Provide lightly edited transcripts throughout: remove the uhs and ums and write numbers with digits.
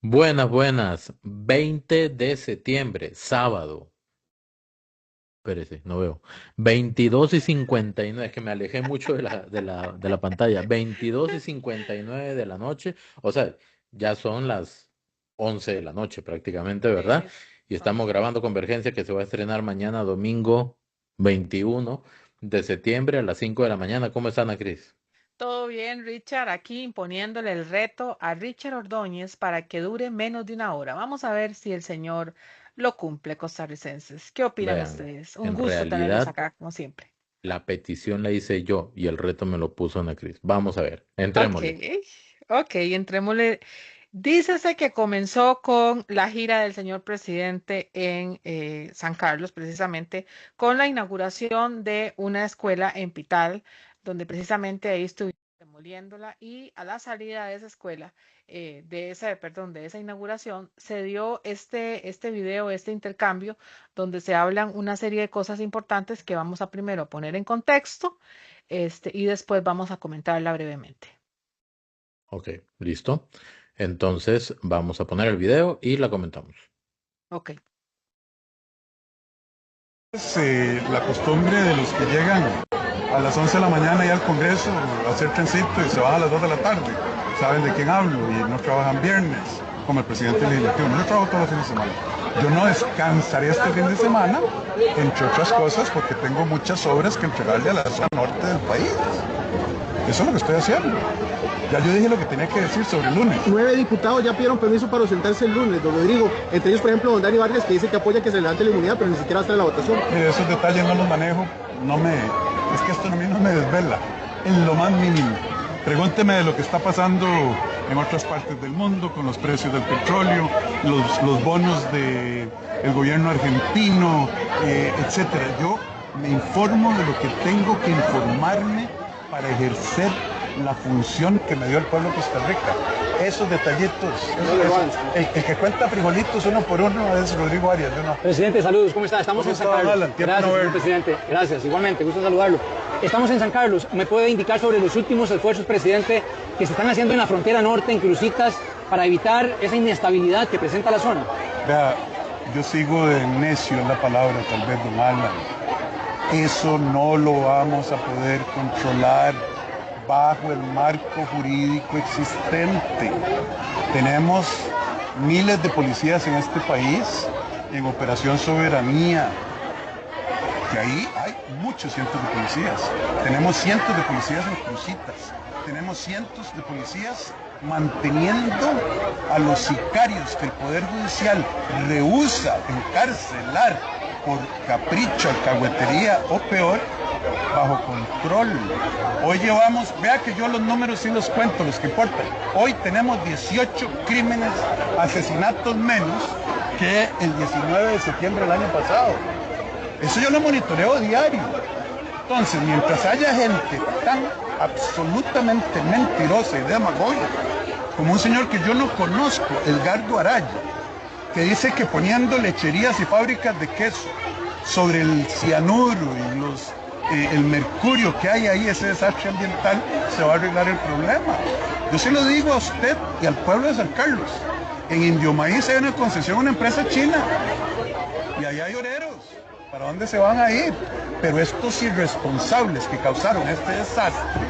Buenas, buenas. 20 de septiembre, sábado. Espérese, no veo. 22:59. Es que me alejé mucho de la pantalla. 22:59 de la noche. O sea, ya son las 11 de la noche prácticamente, ¿verdad? Y estamos grabando Convergencia que se va a estrenar mañana domingo 21 de septiembre a las 5 de la mañana. ¿Cómo está, Ana Cris? Todo bien, Richard, aquí imponiéndole el reto a Richard Ordóñez para que dure menos de una hora. Vamos a ver si el señor lo cumple, costarricenses. ¿Qué opinan Vean, ustedes? Un en gusto tenerlos realidad acá, como siempre. la petición la hice yo y el reto me lo puso Ana Cris. Vamos a ver, Ok, entrémosle. ok, entrémosle. Dícese que comenzó con la gira del señor presidente en San Carlos, precisamente con la inauguración de una escuela en Pital, donde precisamente ahí estuvieron demoliéndola y a la salida de esa escuela, de esa inauguración, se dio este video, este intercambio, donde se hablan una serie de cosas importantes que vamos a primero poner en contexto, y después vamos a comentarla brevemente. Ok, listo. Entonces vamos a poner el video y la comentamos. Ok. Es la costumbre de los que llegan a las 11 de la mañana y al Congreso a hacer trencito y se van a las 2 de la tarde. Saben de quién hablo y no trabajan viernes, como el presidente legislativo. No trabajo todos los fines de semana. Yo no descansaré este fin de semana, entre otras cosas, porque tengo muchas obras que entregarle a la zona norte del país. Eso es lo que estoy haciendo. Ya yo dije lo que tenía que decir sobre el lunes. 9 diputados ya pidieron permiso para ausentarse el lunes, don Rodrigo. Entre ellos, por ejemplo, don Dani Vargas, que dice que apoya que se levante la inmunidad, pero ni siquiera va a estar en la votación. Mire, esos detalles no los manejo, es que esto a mí no me desvela, en lo más mínimo. Pregúnteme de lo que está pasando en otras partes del mundo con los precios del petróleo, los bonos del gobierno argentino, etcétera. Yo me informo de lo que tengo que informarme para ejercer la función que me dio el pueblo de Costa Rica. Esos detallitos, el que cuenta frijolitos uno por uno es Rodrigo Arias, yo no. Presidente, saludos, ¿cómo está? Estamos ¿Cómo en San está, Carlos. Alan? Tiempo Gracias, no señor ver. presidente. Gracias, igualmente, gusto saludarlo. Estamos en San Carlos. ¿Me puede indicar sobre los últimos esfuerzos, presidente, que se están haciendo en la frontera norte, en Cruzitas, para evitar esa inestabilidad que presenta la zona? Vea, yo sigo de necio en la palabra, tal vez, don Alan. Eso no lo vamos a poder controlar bajo el marco jurídico existente. Tenemos miles de policías en este país en Operación Soberanía, que ahí hay muchos cientos de policías. Tenemos cientos de policías en Cruzitas. Tenemos cientos de policías manteniendo a los sicarios que el Poder Judicial rehúsa encarcelar por capricho, alcahuetería o peor, bajo control. Hoy llevamos, vea que yo los números sí los cuento, los que importan. Hoy tenemos 18 crímenes, asesinatos menos que el 19 de septiembre del año pasado. Eso yo lo monitoreo diario. Entonces, mientras haya gente tan absolutamente mentirosa y demagógica, como un señor que yo no conozco, Edgardo Araya, que dice que poniendo lecherías y fábricas de queso sobre el cianuro y el mercurio que hay ahí, ese desastre ambiental, se va a arreglar el problema. Yo se lo digo a usted y al pueblo de San Carlos. En Indio Maíz hay una concesión a una empresa china y allá hay oreros. ¿Para dónde se van a ir? Pero estos irresponsables que causaron este desastre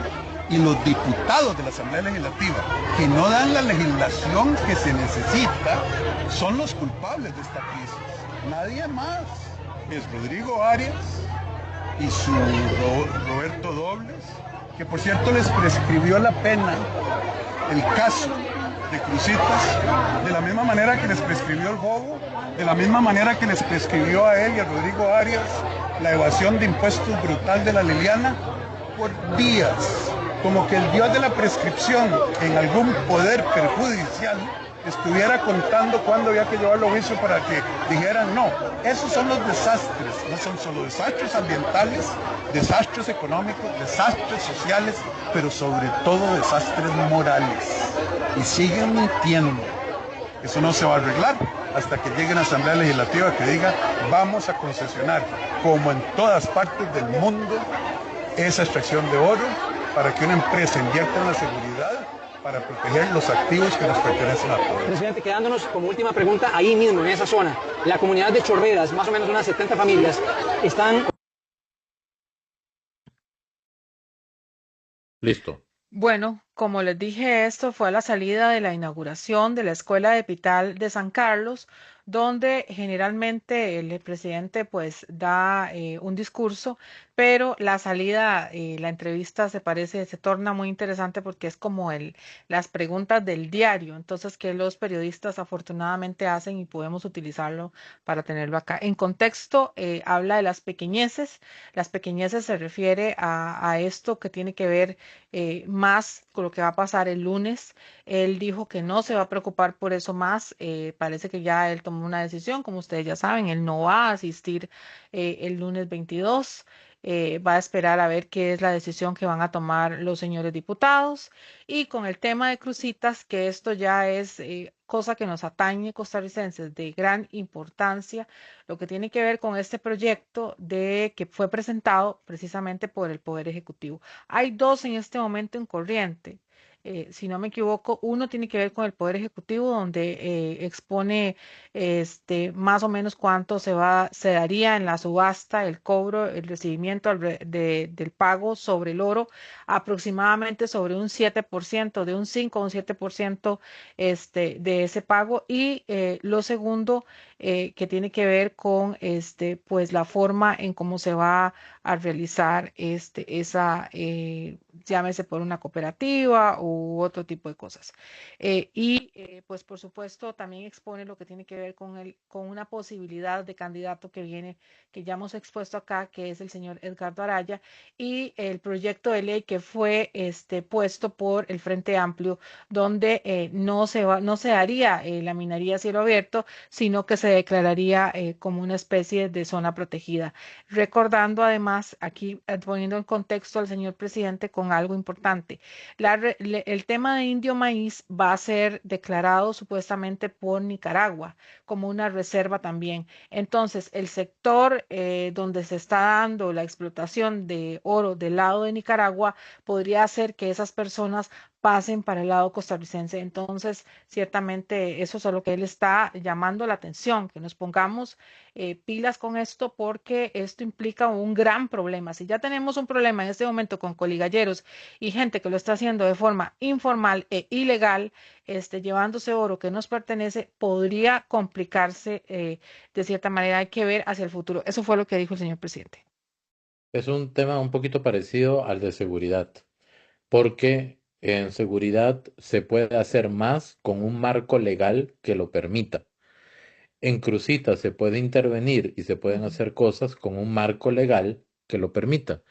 y los diputados de la Asamblea Legislativa que no dan la legislación que se necesita son los culpables de esta crisis. Nadie más. Es Rodrigo Arias y su Roberto Dobles, que por cierto les prescribió la pena el caso de Cruzitas, de la misma manera que les prescribió el Bobo, de la misma manera que les prescribió a él y a Rodrigo Arias la evasión de impuestos brutal de la Liliana por días, como que el dios de la prescripción en algún poder perjudicial estuviera contando cuándo había que llevarlo a juicio para que dijeran no. Esos son los desastres, no son solo desastres ambientales, desastres económicos, desastres sociales, pero sobre todo desastres morales. Y siguen mintiendo. Eso no se va a arreglar hasta que llegue una Asamblea Legislativa que diga vamos a concesionar, como en todas partes del mundo, esa extracción de oro para que una empresa invierta en la seguridad, para proteger los activos que nos pertenecen a todos. Presidente, quedándonos como última pregunta, ahí mismo, en esa zona, la comunidad de Chorreras, más o menos unas 70 familias, están... Listo. Bueno, como les dije, esto fue a la salida de la inauguración de la Escuela de Epital de San Carlos, donde generalmente el presidente pues da un discurso, pero la salida, la entrevista se torna muy interesante porque es como las preguntas del diario, entonces que los periodistas afortunadamente hacen y podemos utilizarlo para tenerlo acá. En contexto, habla de las pequeñeces se refiere a esto que tiene que ver más con lo que va a pasar el lunes. Él dijo que no se va a preocupar por eso más. Parece que ya él tomó una decisión, como ustedes ya saben, él no va a asistir el lunes 22. Va a esperar a ver qué es la decisión que van a tomar los señores diputados. Y con el tema de crucitas, que esto ya es cosa que nos atañe costarricenses de gran importancia, lo que tiene que ver con este proyecto de que fue presentado precisamente por el Poder Ejecutivo. Hay dos en este momento en corriente. Si no me equivoco, uno tiene que ver con el Poder Ejecutivo, donde expone más o menos cuánto se daría en la subasta, el cobro, el recibimiento del pago sobre el oro, aproximadamente sobre un 7%, de un 5 a un 7% de ese pago. Y lo segundo, que tiene que ver con pues la forma en cómo se va a realizar esa, llámese por una cooperativa u otro tipo de cosas. Pues por supuesto también expone lo que tiene que ver con una posibilidad de candidato que viene, que ya hemos expuesto acá, que es el señor Edgardo Araya, y el proyecto de ley que fue puesto por el Frente Amplio, donde no se haría la minería a cielo abierto, sino que se declararía como una especie de zona protegida. Recordando además, aquí poniendo en contexto al señor presidente con algo importante, el tema de Indio Maíz va a ser declarado supuestamente por Nicaragua como una reserva también. Entonces, el sector donde se está dando la explotación de oro del lado de Nicaragua podría hacer que esas personas pasen para el lado costarricense. Entonces, ciertamente eso es a lo que él está llamando la atención, que nos pongamos pilas con esto porque esto implica un gran problema. Si ya tenemos un problema en este momento con coligalleros y gente que lo está haciendo de forma informal e ilegal, llevándose oro que nos pertenece, podría complicarse de cierta manera. Hay que ver hacia el futuro. Eso fue lo que dijo el señor presidente. Es un tema un poquito parecido al de seguridad, porque en seguridad se puede hacer más con un marco legal que lo permita. En Crucita se puede intervenir y se pueden Ujú. hacer cosas con un marco legal que lo permita,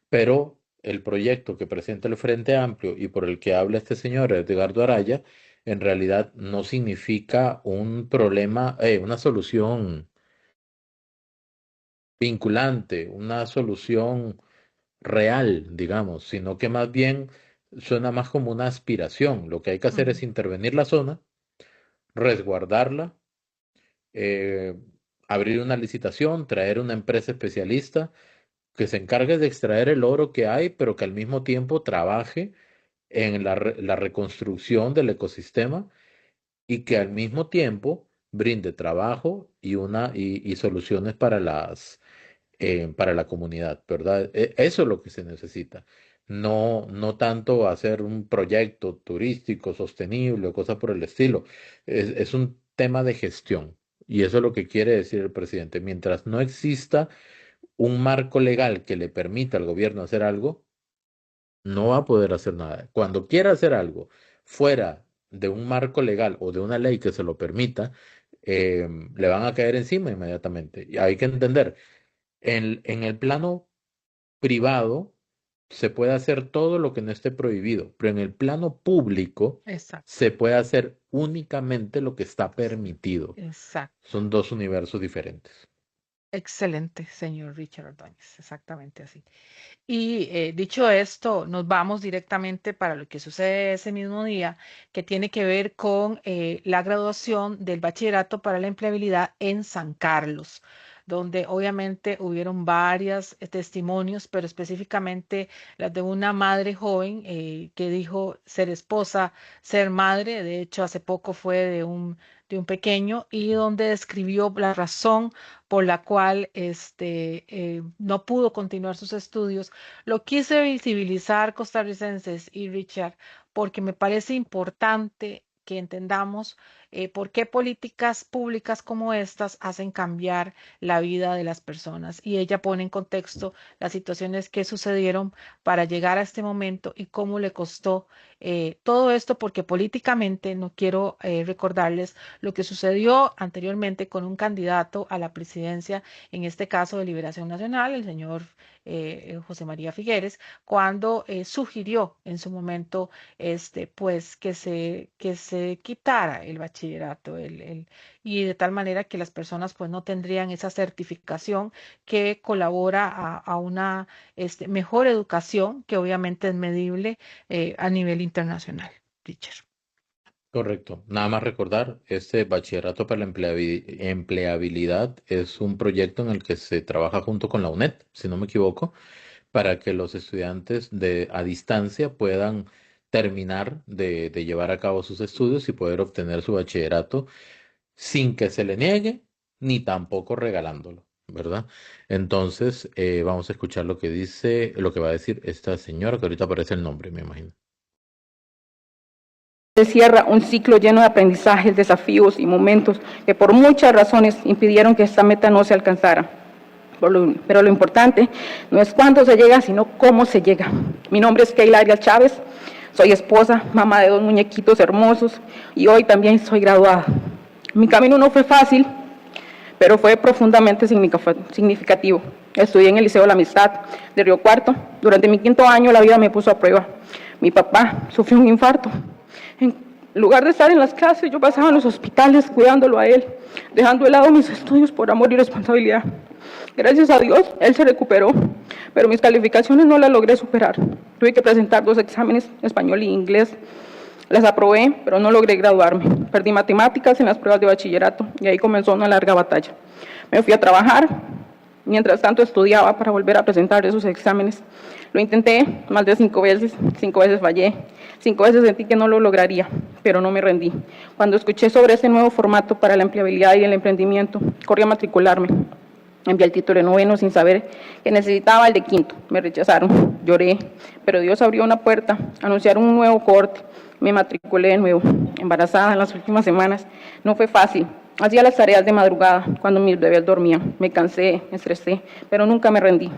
pero el proyecto que presenta el Frente Amplio y por el que habla este señor Edgardo Araya, en realidad no significa un problema, una solución vinculante, una solución real, digamos, sino que más bien suena más como una aspiración. Lo que hay que hacer Ujú. es intervenir la zona, resguardarla, eh, abrir una licitación, traer una empresa especialista que se encargue de extraer el oro que hay, pero que al mismo tiempo trabaje en la reconstrucción del ecosistema y que al mismo tiempo brinde trabajo y soluciones para la comunidad, ¿verdad? Eso es lo que se necesita. No, no tanto hacer un proyecto turístico sostenible o cosas por el estilo. Es un tema de gestión. Y eso es lo que quiere decir el presidente. Mientras no exista un marco legal que le permita al gobierno hacer algo, no va a poder hacer nada. Cuando quiera hacer algo fuera de un marco legal o de una ley que se lo permita, le van a caer encima inmediatamente. Y hay que entender, en el plano privado se puede hacer todo lo que no esté prohibido, pero en el plano público Exacto, se puede hacer únicamente lo que está permitido. exacto. Son dos universos diferentes. Excelente, señor Richard Ordóñez, exactamente así. Y dicho esto, nos vamos directamente para lo que sucede ese mismo día, que tiene que ver con la graduación del bachillerato para la empleabilidad en San Carlos, donde obviamente hubieron varios testimonios, pero específicamente las de una madre joven que dijo ser esposa, ser madre. De hecho, hace poco fue de un pequeño, y donde describió la razón por la cual no pudo continuar sus estudios. Lo quise visibilizar, costarricenses y Richard, porque me parece importante que entendamos por qué políticas públicas como estas hacen cambiar la vida de las personas. Y ella pone en contexto las situaciones que sucedieron para llegar a este momento y cómo le costó todo esto, porque políticamente, no quiero recordarles lo que sucedió anteriormente con un candidato a la presidencia, en este caso de Liberación Nacional, el señor José María Figueres, cuando sugirió en su momento pues que se quitara el bachillerato y de tal manera que las personas pues no tendrían esa certificación que colabora a una mejor educación, que obviamente es medible a nivel internacional. Richard. Correcto. Nada más recordar, este bachillerato para la empleabilidad es un proyecto en el que se trabaja junto con la UNED, si no me equivoco, para que los estudiantes a distancia puedan terminar de llevar a cabo sus estudios y poder obtener su bachillerato sin que se le niegue ni tampoco regalándolo, ¿verdad? Entonces, vamos a escuchar lo que dice, lo que va a decir esta señora, que ahorita aparece el nombre, me imagino. Se cierra un ciclo lleno de aprendizajes, desafíos y momentos que por muchas razones impidieron que esta meta no se alcanzara. Pero lo importante no es cuándo se llega, sino cómo se llega. Mi nombre es Keila Arias Chávez, soy esposa, mamá de 2 muñequitos hermosos y hoy también soy graduada. Mi camino no fue fácil, pero fue profundamente significativo. Estudié en el Liceo La Amistad de Río Cuarto. Durante mi 5º año la vida me puso a prueba. Mi papá sufrió un infarto. En lugar de estar en las clases, yo pasaba en los hospitales cuidándolo a él, dejando de lado mis estudios por amor y responsabilidad. Gracias a Dios, él se recuperó, pero mis calificaciones no las logré superar. Tuve que presentar 2 exámenes, español y inglés. Las aprobé, pero no logré graduarme. Perdí matemáticas en las pruebas de bachillerato y ahí comenzó una larga batalla. Me fui a trabajar, mientras tanto estudiaba para volver a presentar esos exámenes. Lo intenté más de 5 veces, 5 veces fallé, 5 veces sentí que no lo lograría, pero no me rendí. Cuando escuché sobre este nuevo formato para la empleabilidad y el emprendimiento, corrí a matricularme. Envié el título de 9º sin saber que necesitaba el de 5º. Me rechazaron, lloré, pero Dios abrió una puerta, anunciaron un nuevo corte, me matriculé de nuevo, embarazada en las últimas semanas. No fue fácil, hacía las tareas de madrugada cuando mis bebés dormían, me cansé, me estresé, pero nunca me rendí.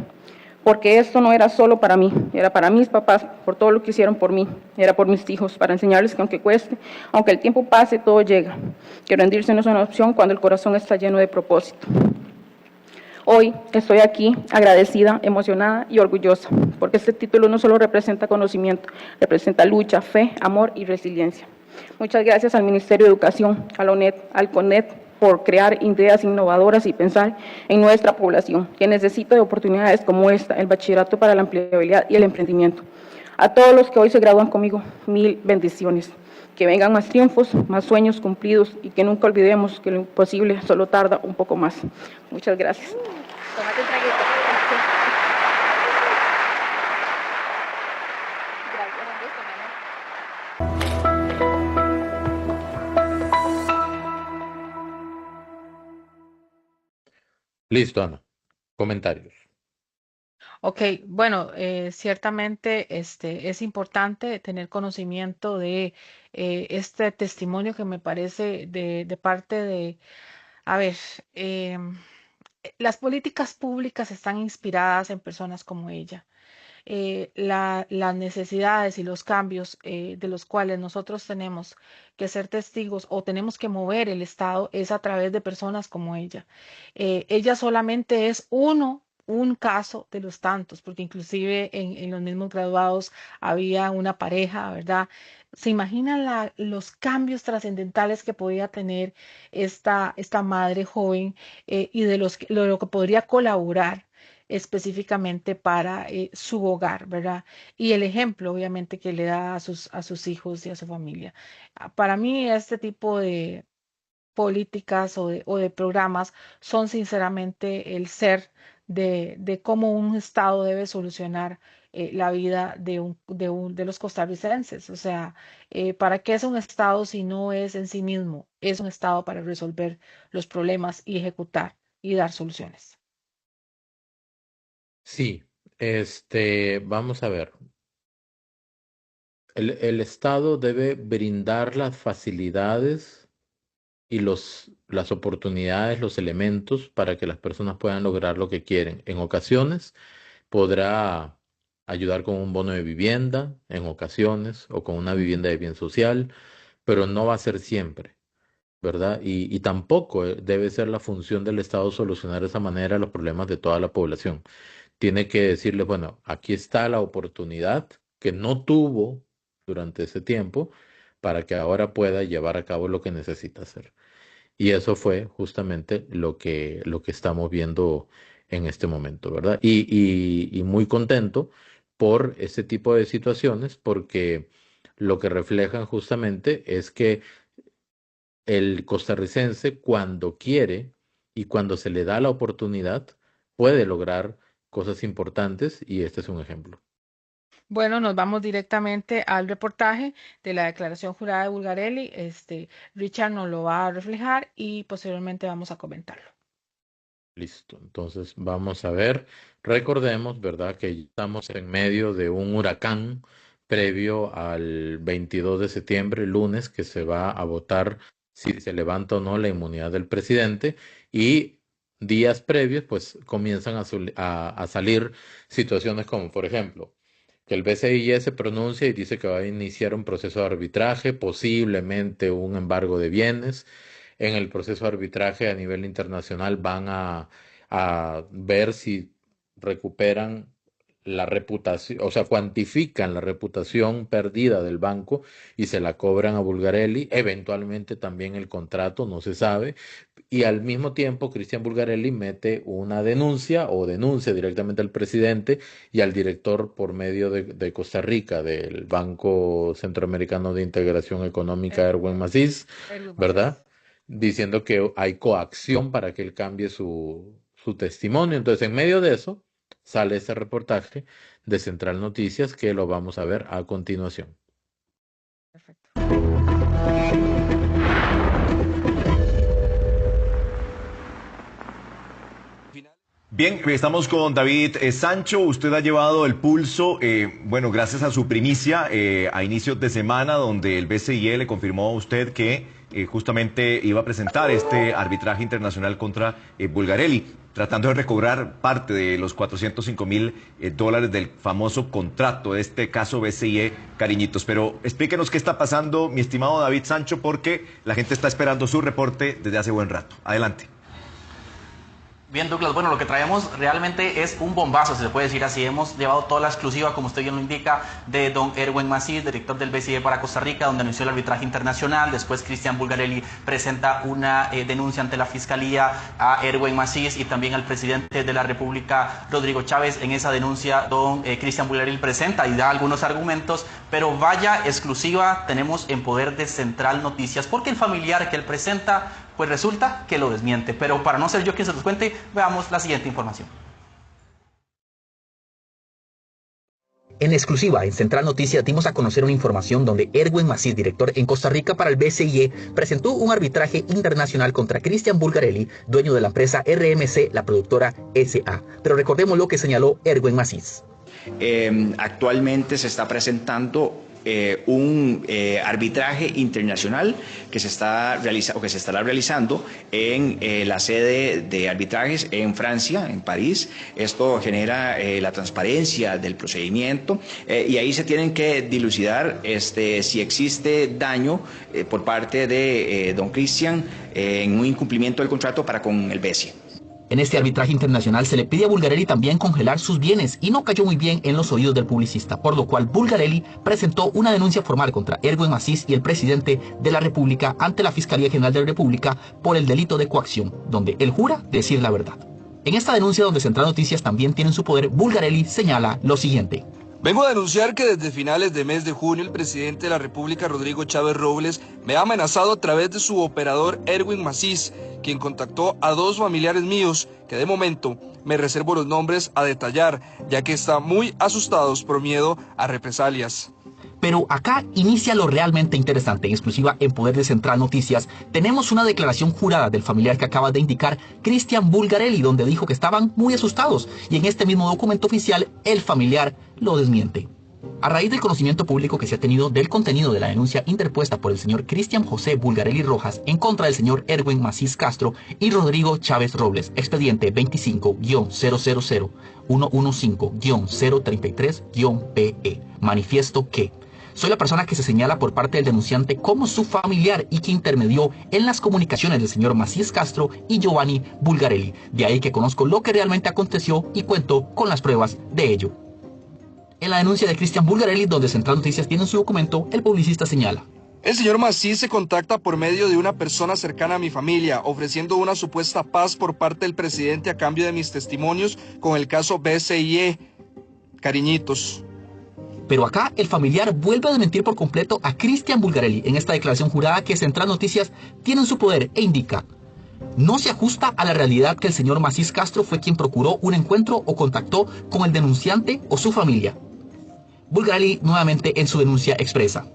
Porque esto no era solo para mí, era para mis papás, por todo lo que hicieron por mí, era por mis hijos, para enseñarles que aunque cueste, aunque el tiempo pase, todo llega, que rendirse no es una opción cuando el corazón está lleno de propósito. Hoy estoy aquí agradecida, emocionada y orgullosa, porque este título no solo representa conocimiento, representa lucha, fe, amor y resiliencia. Muchas gracias al Ministerio de Educación, a la UNED, al CONED, por crear ideas innovadoras y pensar en nuestra población, que necesita de oportunidades como esta, el bachillerato para la empleabilidad y el emprendimiento. A todos los que hoy se gradúan conmigo, 1000 bendiciones. Que vengan más triunfos, más sueños cumplidos y que nunca olvidemos que lo imposible solo tarda un poco más. Muchas gracias. Tómate un traguito. Listo, Ana. Comentarios. Ok, bueno, ciertamente es importante tener conocimiento de este testimonio que me parece de parte de, a ver, las políticas públicas están inspiradas en personas como ella. Las necesidades y los cambios de los cuales nosotros tenemos que ser testigos o tenemos que mover el Estado es a través de personas como ella. Ella solamente es un caso de los tantos, porque inclusive en los mismos graduados había una pareja, ¿verdad? ¿Se imaginan los cambios trascendentales que podía tener esta madre joven y de lo que podría colaborar específicamente para su hogar, ¿verdad? Y el ejemplo, obviamente, que le da a sus hijos y a su familia. Para mí, este tipo políticas o de programas son sinceramente el ser de cómo un Estado debe solucionar la vida de los costarricenses. O sea, ¿para qué es un Estado si no es en sí mismo? Es un Estado para resolver los problemas y ejecutar y dar soluciones. Sí, vamos a ver. El Estado debe brindar las facilidades y las oportunidades, los elementos para que las personas puedan lograr lo que quieren. En ocasiones podrá ayudar con un bono de vivienda, en ocasiones, o con una vivienda de bien social, pero no va a ser siempre, ¿verdad? Y tampoco debe ser la función del Estado solucionar de esa manera los problemas de toda la población. Tiene que decirle, bueno, aquí está la oportunidad que no tuvo durante ese tiempo para que ahora pueda llevar a cabo lo que necesita hacer. Y eso fue justamente lo que estamos viendo en este momento, ¿verdad? Y muy contento por este tipo de situaciones porque lo que reflejan justamente es que el costarricense cuando quiere y cuando se le da la oportunidad puede lograr cosas importantes y este es un ejemplo. Bueno, nos vamos directamente al reportaje de la declaración jurada de Bulgarelli. Richard nos lo va a reflejar y posteriormente vamos a comentarlo. Listo, entonces vamos a ver, recordemos, ¿verdad? Que estamos en medio de un huracán previo al 22 de septiembre, lunes, que se va a votar si se levanta o no la inmunidad del presidente y días previos, pues comienzan a salir situaciones como, por ejemplo, que el BCIE se pronuncia y dice que va a iniciar un proceso de arbitraje, posiblemente un embargo de bienes. En el proceso de arbitraje a nivel internacional van a ver si recuperan la reputación, o sea, cuantifican la reputación perdida del banco y se la cobran a Bulgarelli, eventualmente también el contrato, no se sabe, y al mismo tiempo Cristian Bulgarelli mete una denuncia o denuncia directamente al presidente y al director por medio de Costa Rica, del Banco Centroamericano de Integración Económica, Erwin Masís, ¿verdad? Diciendo que hay coacción para que él cambie su testimonio. Entonces, en medio de eso, sale ese reportaje de Central Noticias que lo vamos a ver a continuación. Perfecto. Bien, estamos con David Sancho. Usted ha llevado el pulso, bueno, gracias a su primicia a inicios de semana, donde el BCIE le confirmó a usted que justamente iba a presentar este arbitraje internacional contra Bulgarelli, tratando de recobrar parte de los $405,000 del famoso contrato de este caso BCIE Cariñitos. Pero explíquenos qué está pasando, mi estimado David Sancho, porque la gente está esperando su reporte desde hace buen rato. Adelante. Bien, Douglas, bueno, lo que traemos realmente es un bombazo, se le puede decir así. Hemos llevado toda la exclusiva, como usted bien lo indica, de don Erwin Masís, director del BCIE para Costa Rica, donde anunció el arbitraje internacional. Después Cristian Bulgarelli presenta una denuncia ante la Fiscalía a Erwin Masís y también al presidente de la República, Rodrigo Chávez. En esa denuncia, don Cristian Bulgarelli presenta y da algunos argumentos, pero vaya exclusiva tenemos en poder de Central Noticias, porque el familiar que él presenta, pues resulta que lo desmiente. Pero para no ser yo quien se los cuente, veamos la siguiente información. En exclusiva, en Central Noticias dimos a conocer una información donde Erwin Masís, director en Costa Rica para el BCIE, presentó un arbitraje internacional contra Cristian Bulgarelli, dueño de la empresa RMC, la productora SA. Pero recordemos lo que señaló Erwin Masís. Actualmente se está presentando un arbitraje internacional que se estará realizando en la sede de arbitrajes en Francia, en París. Esto genera la transparencia del procedimiento y ahí se tienen que dilucidar si existe daño por parte de don Cristian en un incumplimiento del contrato para con el BCIE. En este arbitraje internacional se le pide a Bulgarelli también congelar sus bienes y no cayó muy bien en los oídos del publicista, por lo cual Bulgarelli presentó una denuncia formal contra Erwin Masís y el presidente de la República ante la Fiscalía General de la República por el delito de coacción, donde él jura decir la verdad. En esta denuncia, donde Central Noticias también tiene en su poder, Bulgarelli señala lo siguiente. Vengo a denunciar que desde finales de mes de junio el presidente de la República, Rodrigo Chávez Robles, me ha amenazado a través de su operador Erwin Macís, quien contactó a 2 familiares míos que de momento me reservo los nombres a detallar, ya que están muy asustados por miedo a represalias. Pero acá inicia lo realmente interesante. En exclusiva en Poder de Central Noticias tenemos una declaración jurada del familiar que acaba de indicar Cristian Bulgarelli, donde dijo que estaban muy asustados, y en este mismo documento oficial el familiar lo desmiente. A raíz del conocimiento público que se ha tenido del contenido de la denuncia interpuesta por el señor Cristian José Bulgarelli Rojas en contra del señor Erwin Macís Castro y Rodrigo Chávez Robles, expediente 25-000-115-033-PE, manifiesto que soy la persona que se señala por parte del denunciante como su familiar y que intermedió en las comunicaciones del señor Macís Castro y Giovanni Bulgarelli. De ahí que conozco lo que realmente aconteció y cuento con las pruebas de ello. En la denuncia de Cristian Bulgarelli, donde Central Noticias tiene su documento, el publicista señala: El señor Macís se contacta por medio de una persona cercana a mi familia, ofreciendo una supuesta paz por parte del presidente a cambio de mis testimonios con el caso BCIE. Cariñitos. Pero acá el familiar vuelve a desmentir por completo a Cristian Bulgarelli en esta declaración jurada que Central Noticias tiene en su poder e indica: no se ajusta a la realidad que el señor Macís Castro fue quien procuró un encuentro o contactó con el denunciante o su familia. Bulgarelli nuevamente en su denuncia expresa: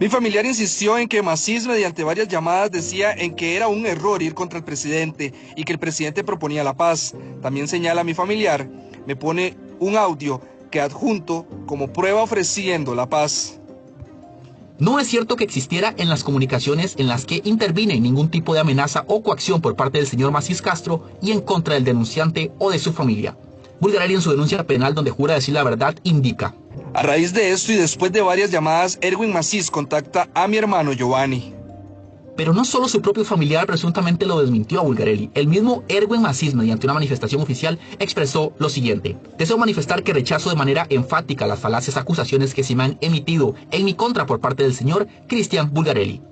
mi familiar insistió en que Macís mediante varias llamadas decía en que era un error ir contra el presidente y que el presidente proponía la paz. También señala a mi familiar, me pone un audio que adjunto como prueba ofreciendo la paz. No es cierto que existiera en las comunicaciones en las que intervine ningún tipo de amenaza o coacción por parte del señor Macís Castro y en contra del denunciante o de su familia. Bulgarelli en su denuncia penal, donde jura decir la verdad, indica: a raíz de esto y después de varias llamadas, Erwin Macís contacta a mi hermano Giovanni. Pero no solo su propio familiar presuntamente lo desmintió a Bulgarelli. El mismo Erwin Macís, mediante una manifestación oficial, expresó lo siguiente: deseo manifestar que rechazo de manera enfática las falaces acusaciones que se me han emitido en mi contra por parte del señor Cristian Bulgarelli.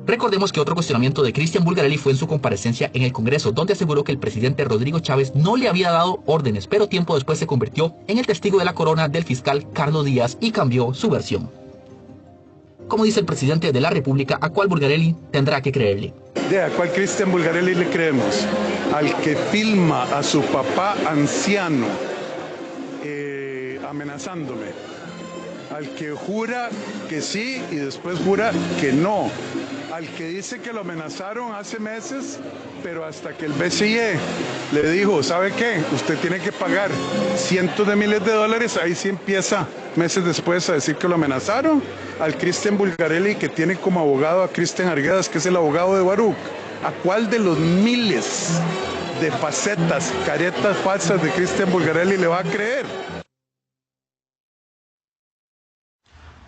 Recordemos que otro cuestionamiento de Cristian Bulgarelli fue en su comparecencia en el Congreso, donde aseguró que el presidente Rodrigo Chávez no le había dado órdenes, pero tiempo después se convirtió en el testigo de la corona del fiscal Carlos Díaz y cambió su versión. Como dice el presidente de la República, ¿a cuál Bulgarelli tendrá que creerle? ¿A cuál Cristian Bulgarelli le creemos? Al que filma a su papá anciano amenazándome. Al que jura que sí y después jura que no. Al que dice que lo amenazaron hace meses, pero hasta que el BCE le dijo, ¿sabe qué? Usted tiene que pagar cientos de miles de dólares, ahí sí empieza meses después a decir que lo amenazaron. Al Cristian Bulgarelli, que tiene como abogado a Cristian Arguedas, que es el abogado de Baruch. ¿A cuál de los miles de facetas, caretas falsas de Cristian Bulgarelli le va a creer?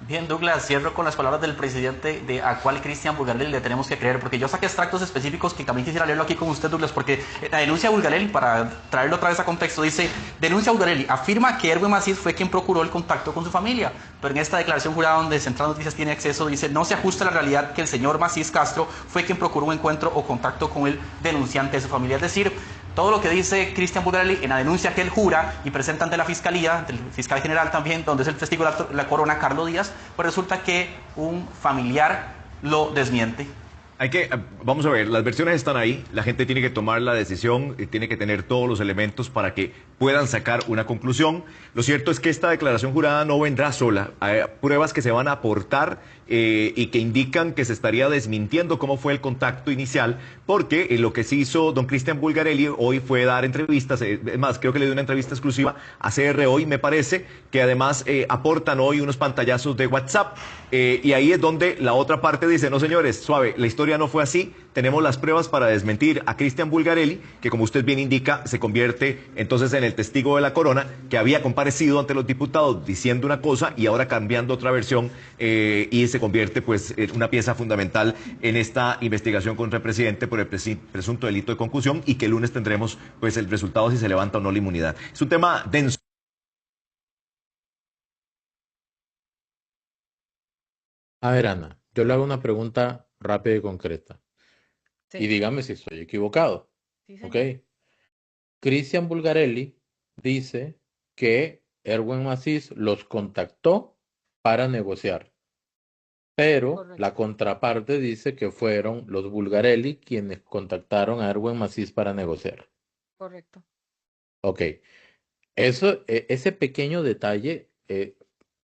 Bien, Douglas, cierro con las palabras del presidente de a cuál Cristian Bulgarelli le tenemos que creer, porque yo saqué extractos específicos que también quisiera leerlo aquí con usted, Douglas, porque la denuncia de Bulgarelli, para traerlo otra vez a contexto, dice: denuncia Bulgarelli, afirma que Erwin Macís fue quien procuró el contacto con su familia, pero en esta declaración jurada donde Central Noticias tiene acceso, dice: no se ajusta a la realidad que el señor Macís Castro fue quien procuró un encuentro o contacto con el denunciante de su familia. Es decir, todo lo que dice Cristian Bulgarelli en la denuncia que él jura y presenta ante la Fiscalía, ante el fiscal general también, donde es el testigo de la corona, Carlos Díaz, pues resulta que un familiar lo desmiente. Vamos a ver, las versiones están ahí, la gente tiene que tomar la decisión, tiene que tener todos los elementos para que puedan sacar una conclusión. Lo cierto es que esta declaración jurada no vendrá sola, hay pruebas que se van a aportar y que indican que se estaría desmintiendo cómo fue el contacto inicial, porque lo que sí hizo don Cristian Bulgarelli hoy fue dar entrevistas, es más, creo que le dio una entrevista exclusiva a CR hoy, me parece, que además aportan hoy unos pantallazos de WhatsApp, y ahí es donde la otra parte dice: no señores, suave, la historia no fue así, tenemos las pruebas para desmentir a Cristian Bulgarelli, que como usted bien indica, se convierte entonces en el testigo de la corona, que había comparecido ante los diputados diciendo una cosa y ahora cambiando otra versión, y se convierte pues en una pieza fundamental en esta investigación contra el presidente por el presunto delito de concusión, y que el lunes tendremos pues el resultado si se levanta o no la inmunidad. Es un tema denso. A ver, Ana, yo le hago una pregunta rápida y concreta. Sí. Y dígame si estoy equivocado. Sí, señor. ¿Ok? Cristian Bulgarelli dice que Erwin Macís los contactó para negociar, pero la Correcto. contraparte dice que fueron los Bulgarelli quienes contactaron a Erwin Macís para negociar. Correcto. Ok, ese pequeño detalle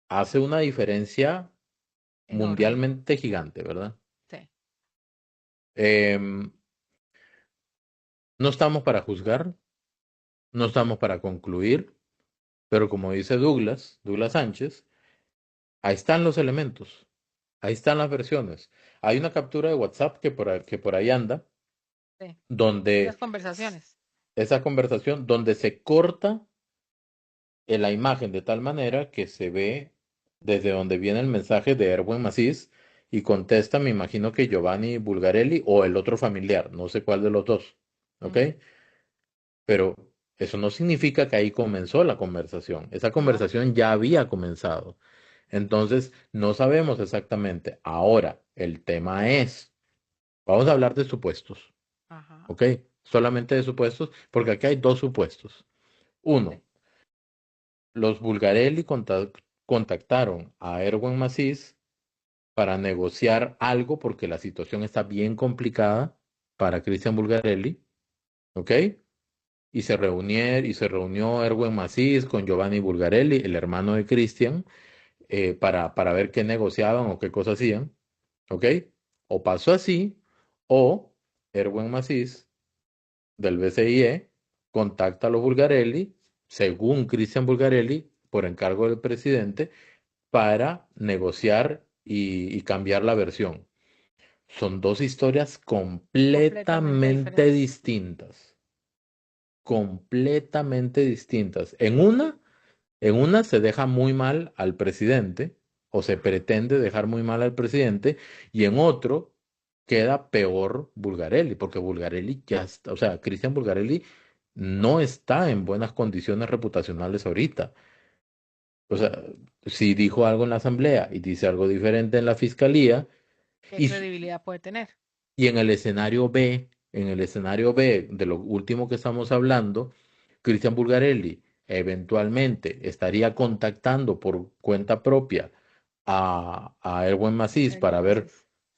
hace una diferencia Enorme. mundialmente gigante, ¿verdad? Sí. Em, no estamos para juzgar, no estamos para concluir, pero como dice Douglas Sánchez, ahí están los elementos, ahí están las versiones. Hay una captura de WhatsApp que por ahí anda, Sí. donde Las conversaciones. esa conversación, donde se corta en la imagen de tal manera que se ve desde donde viene el mensaje de Erwin Macís y contesta, me imagino que Giovanni Bulgarelli o el otro familiar, no sé cuál de los dos, ¿ok? Pero eso no significa que ahí comenzó la conversación. Esa conversación ya había comenzado. Entonces, no sabemos exactamente. Ahora, el tema es, vamos a hablar de supuestos, Ajá. ¿ok? Solamente de supuestos, porque aquí hay dos supuestos. Uno, los Bulgarelli contactaron a Erwin Macís para negociar algo porque la situación está bien complicada para Cristian Bulgarelli, ¿ok? Y se reunió Erwin Macís con Giovanni Bulgarelli, el hermano de Cristian, para ver qué negociaban o qué cosas hacían, ¿ok? O pasó así, o Erwin Macís del BCIE contacta a los Bulgarelli, según Cristian Bulgarelli, por encargo del presidente, para negociar y cambiar la versión. Son dos historias completamente distintas. Completamente distintas. En una se deja muy mal al presidente, o se pretende dejar muy mal al presidente, y en otro queda peor Bulgarelli, porque Bulgarelli ya está, o sea, Cristian Bulgarelli no está en buenas condiciones reputacionales ahorita. O sea, si dijo algo en la asamblea y dice algo diferente en la fiscalía, ¿Qué y, credibilidad puede tener? y en el escenario B de lo último que estamos hablando, Cristian Bulgarelli eventualmente estaría contactando por cuenta propia a Erwin Macís para ver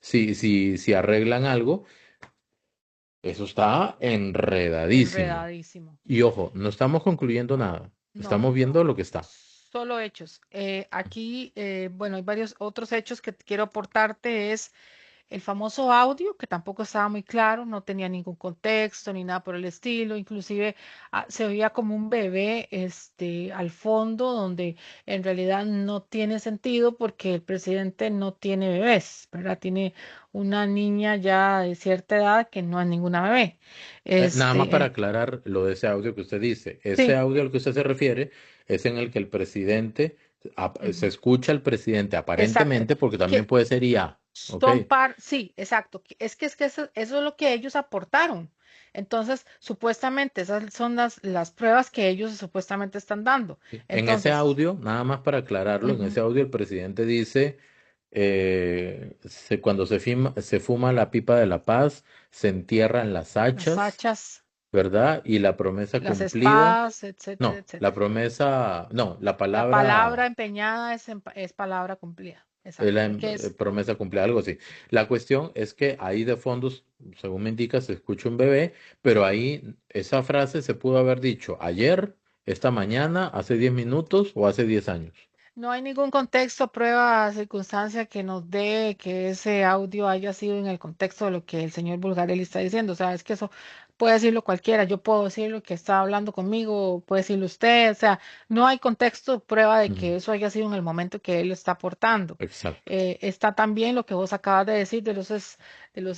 si arreglan algo. Eso está enredadísimo. Enredadísimo. Y ojo, no estamos concluyendo nada. Estamos viendo lo que está. Solo hechos. Aquí, bueno, hay varios otros hechos que quiero aportarte. Es el famoso audio, que tampoco estaba muy claro, no tenía ningún contexto ni nada por el estilo, inclusive se oía como un bebé al fondo, donde en realidad no tiene sentido porque el presidente no tiene bebés, ¿verdad? Tiene una niña ya de cierta edad que no es ninguna bebé. Nada más para aclarar lo de ese audio que usted dice. Ese Sí, audio al que usted se refiere es en el que el presidente, se escucha al presidente exacto. aparentemente, porque también Que puede ser IA, ¿ok? sí, exacto. Es que eso es lo que ellos aportaron. Entonces, supuestamente esas son las pruebas que ellos supuestamente están dando. En ese Entonces, audio, nada más para aclararlo, en ese audio el presidente dice, cuando se fuma la pipa de la paz, se entierran las las hachas, hachas, ¿verdad? Y la promesa las cumplida, espadas, etcétera, no, la etcétera. promesa, no, la La palabra palabra empeñada es palabra cumplida. es la Exacto. ¿Qué es? promesa cumplida, algo así. La cuestión es que ahí de fondos, según me indica, se escucha un bebé, pero ahí esa frase se pudo haber dicho ayer, esta mañana, hace 10 minutos o hace 10 años. No hay ningún contexto, prueba, circunstancia que nos dé que ese audio haya sido en el contexto de lo que el señor Bulgarelli está diciendo. O sea, es que eso puede decirlo cualquiera. Yo puedo decir lo que está hablando conmigo, puede decirlo usted. O sea, no hay contexto, prueba de que eso haya sido en el momento que él está aportando. Exacto. Está también lo que vos acabas de decir de los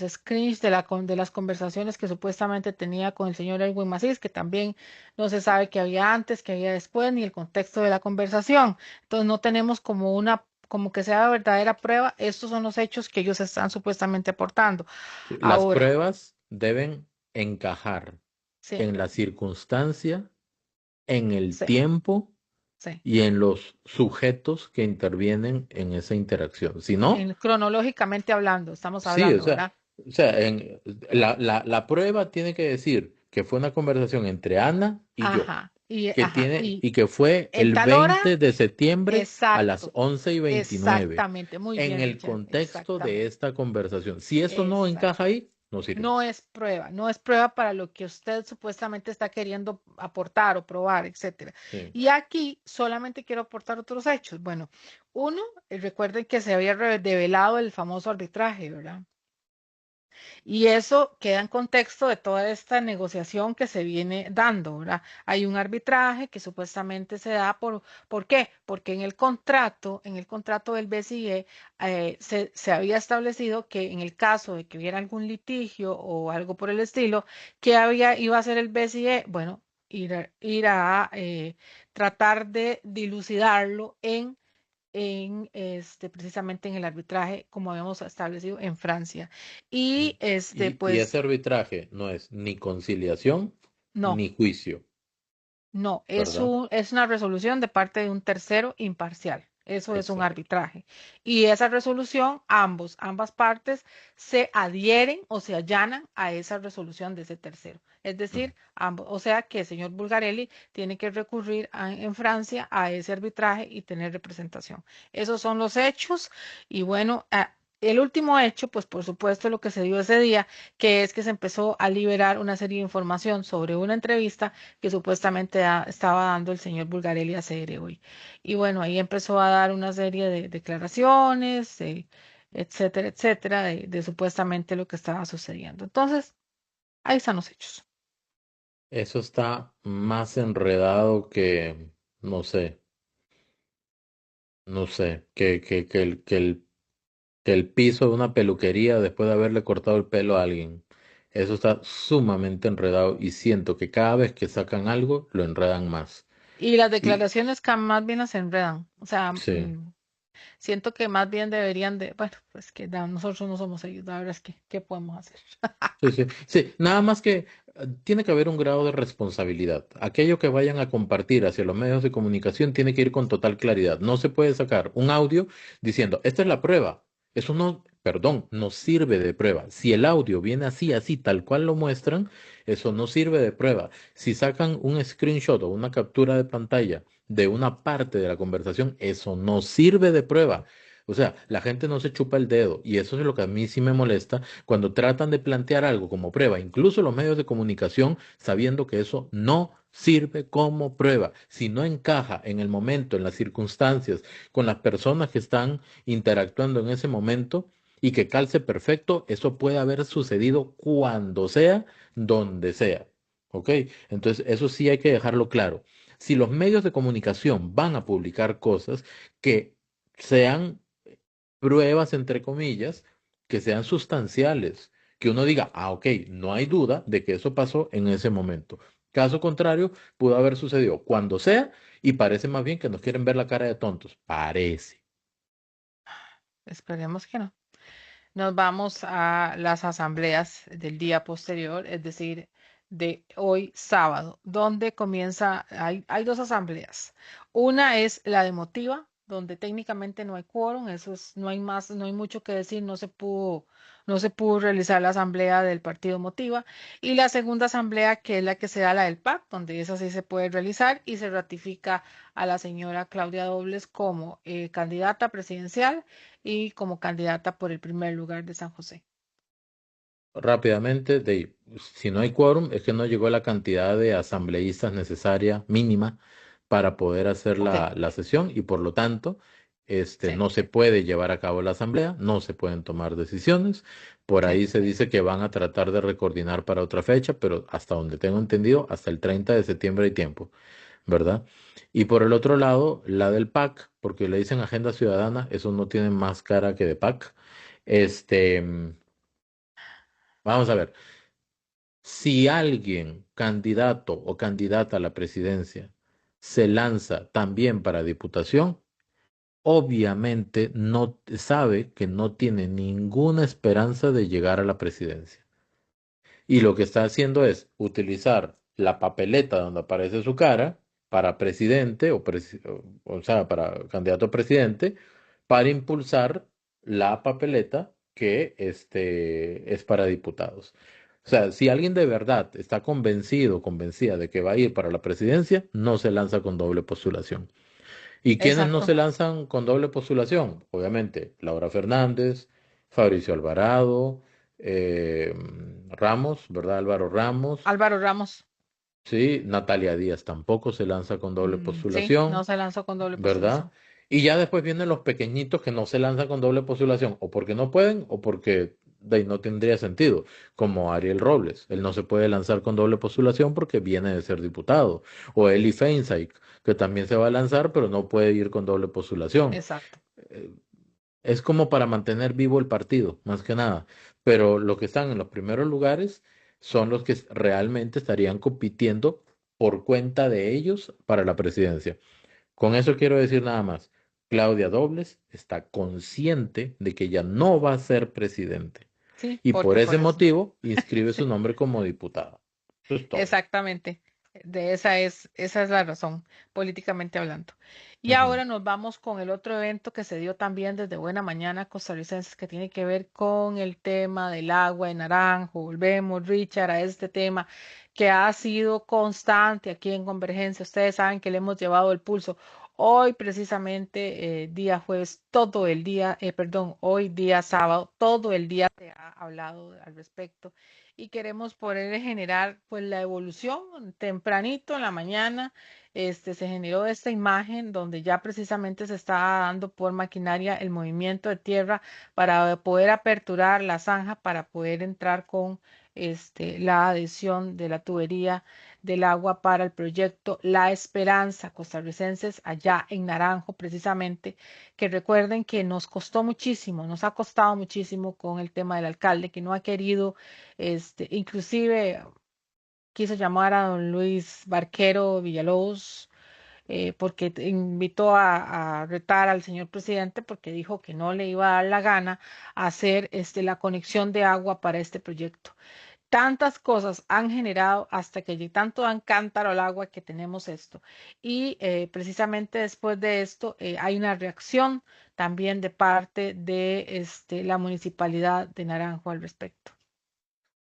screens de las conversaciones que supuestamente tenía con el señor Erwin Macís, que también no se sabe qué había antes, qué había después, ni el contexto de la conversación. Entonces no tenemos como que sea verdadera prueba. Estos son los hechos que ellos están supuestamente aportando. Las Ahora, pruebas deben encajar sí, en la circunstancia, en el sí, tiempo sí. y en los sujetos que intervienen en esa interacción. Si no, Cronológicamente hablando, estamos sí, hablando, ¿verdad? la prueba tiene que decir que fue una conversación entre Ana y yo. Ajá. y que fue en el tal hora, 20 de septiembre a las exacto, 11:29 exactamente, muy en bien, el Richard, contexto de exactamente, esta conversación. Si eso no exacto. encaja ahí, no sirve. No es prueba, no es prueba para lo que usted supuestamente está queriendo aportar o probar, etcétera. Sí. Y aquí solamente quiero aportar otros hechos. Bueno, uno, recuerden que se había develado el famoso arbitraje, ¿verdad? Y eso queda en contexto de toda esta negociación que se viene dando, ¿verdad? Hay un arbitraje que supuestamente se da ¿por qué? Porque en el contrato del BCE se había establecido que en el caso de que hubiera algún litigio o algo por el estilo, ¿qué iba a hacer el BCE? Bueno, ir a tratar de dilucidarlo precisamente en el arbitraje, como habíamos establecido en Francia. Y Y ese arbitraje no es ni conciliación no, ni juicio, no, ¿verdad? es una resolución de parte de un tercero imparcial. Eso es un Exacto. arbitraje. Y esa resolución, ambas partes se adhieren o se allanan a esa resolución de ese tercero. Es decir, ambos, o sea que el señor Bulgarelli tiene que recurrir en Francia a ese arbitraje y tener representación. Esos son los hechos. Y bueno, el último hecho, pues por supuesto lo que se dio ese día, que es que se empezó a liberar una serie de información sobre una entrevista que supuestamente estaba dando el señor Bulgarelli a CR hoy. Y bueno, ahí empezó a dar una serie de declaraciones, etcétera, etcétera, de supuestamente lo que estaba sucediendo. Entonces, ahí están los hechos. Eso está más enredado que, no sé, que el piso de una peluquería después de haberle cortado el pelo a alguien. Eso está sumamente enredado y siento que cada vez que sacan algo, lo enredan más. Y las Y declaraciones que más bien las enredan. O sea, sí. siento que más bien deberían de, bueno, pues que nosotros no somos ellos, la verdad es que, ¿qué podemos hacer? Sí, sí, sí, nada más que tiene que haber un grado de responsabilidad. Aquello que vayan a compartir hacia los medios de comunicación tiene que ir con total claridad. No se puede sacar un audio diciendo, esta es la prueba. Eso no, perdón, no sirve de prueba. Si el audio viene así, así, tal cual lo muestran, eso no sirve de prueba. Si sacan un screenshot o una captura de pantalla de una parte de la conversación, eso no sirve de prueba. O sea, la gente no se chupa el dedo y eso es lo que a mí sí me molesta cuando tratan de plantear algo como prueba, incluso los medios de comunicación, sabiendo que eso no sirve como prueba. Si no encaja en el momento, en las circunstancias, con las personas que están interactuando en ese momento y que calce perfecto, eso puede haber sucedido cuando sea, donde sea. ¿Ok? Entonces, eso sí hay que dejarlo claro. Si los medios de comunicación van a publicar cosas que sean pruebas, entre comillas, que sean sustanciales, que uno diga, ah, ok, no hay duda de que eso pasó en ese momento. Caso contrario, pudo haber sucedido cuando sea y parece más bien que nos quieren ver la cara de tontos. Parece. Esperemos que no. Nos vamos a las asambleas del día posterior, es decir, de hoy sábado, donde hay dos asambleas. Una es la de Motiva, donde técnicamente no hay quórum, no hay más, no hay mucho que decir, no se pudo realizar la asamblea del partido Motiva. Y la segunda asamblea, que es la que se da la del PAC, donde esa sí se puede realizar y se ratifica a la señora Claudia Dobles como candidata presidencial y como candidata por el primer lugar de San José. Rápidamente, si no hay quórum, es que no llegó la cantidad de asambleístas necesaria, mínima, para poder hacer Sí, la sesión y por lo tanto, sí, no se puede llevar a cabo la asamblea, no se pueden tomar decisiones. Por sí. ahí se dice que van a tratar de recoordinar para otra fecha, pero hasta donde tengo entendido, hasta el 30 de septiembre hay tiempo, ¿verdad? Y por el otro lado, la del PAC, porque le dicen Agenda Ciudadana, eso no tiene más cara que de PAC. Vamos a ver. Si alguien, candidato o candidata a la presidencia, se lanza también para diputación, obviamente no sabe que no tiene ninguna esperanza de llegar a la presidencia. Y lo que está haciendo es utilizar la papeleta donde aparece su cara para presidente o sea, para candidato a presidente, para impulsar la papeleta que es para diputados. O sea, si alguien de verdad está convencido o convencida de que va a ir para la presidencia, no se lanza con doble postulación. ¿Y quiénes no Exacto. se lanzan con doble postulación? Obviamente, Laura Fernández, Fabricio Alvarado, eh, Ramos, ¿verdad? Álvaro Ramos, Álvaro Ramos. sí, Natalia Díaz tampoco se lanza con doble Sí, no postulación, se lanzó con doble ¿verdad? postulación. Y ya después vienen los pequeñitos que no se lanzan con doble postulación, o porque no pueden, o porque de ahí no tendría sentido, como Ariel Robles. Él no se puede lanzar con doble postulación porque viene de ser diputado. O Eli Feinsack, que también se va a lanzar, pero no puede ir con doble postulación. Exacto. Eh, Es como para mantener vivo el partido, más que nada. Pero los que están en los primeros lugares son los que realmente estarían compitiendo por cuenta de ellos para la presidencia. Con eso quiero decir nada más. Claudia Dobles está consciente de que ella no va a ser presidente Sí, y por porque ese por eso. motivo inscribe su nombre como diputada. Eso es todo. Exactamente. Esa es la razón, políticamente hablando. Y Ujú. ahora nos vamos con el otro evento que se dio también desde Buena Mañana Costarricenses, que tiene que ver con el tema del agua de Naranjo. Volvemos, Richard, a este tema que ha sido constante aquí en Convergencia. Ustedes saben que le hemos llevado el pulso. Hoy precisamente, día jueves, todo el día, perdón, hoy día sábado, todo el día se ha hablado al respecto y queremos poder generar pues la evolución tempranito en la mañana. Se generó esta imagen donde ya precisamente se está dando por maquinaria el movimiento de tierra para poder aperturar la zanja para poder entrar con la adhesión de la tubería del agua para el proyecto La Esperanza, costarricenses allá en Naranjo precisamente, que recuerden que nos costó muchísimo, nos ha costado muchísimo con el tema del alcalde que no ha querido, inclusive quiso llamar a don Luis Barquero Villalobos, porque invitó a retar al señor presidente porque dijo que no le iba a dar la gana hacer la conexión de agua para este proyecto. Tantas cosas han generado hasta que tanto dan cántaro al agua que tenemos esto. Y precisamente después de esto hay una reacción también de parte de la municipalidad de Naranjo al respecto.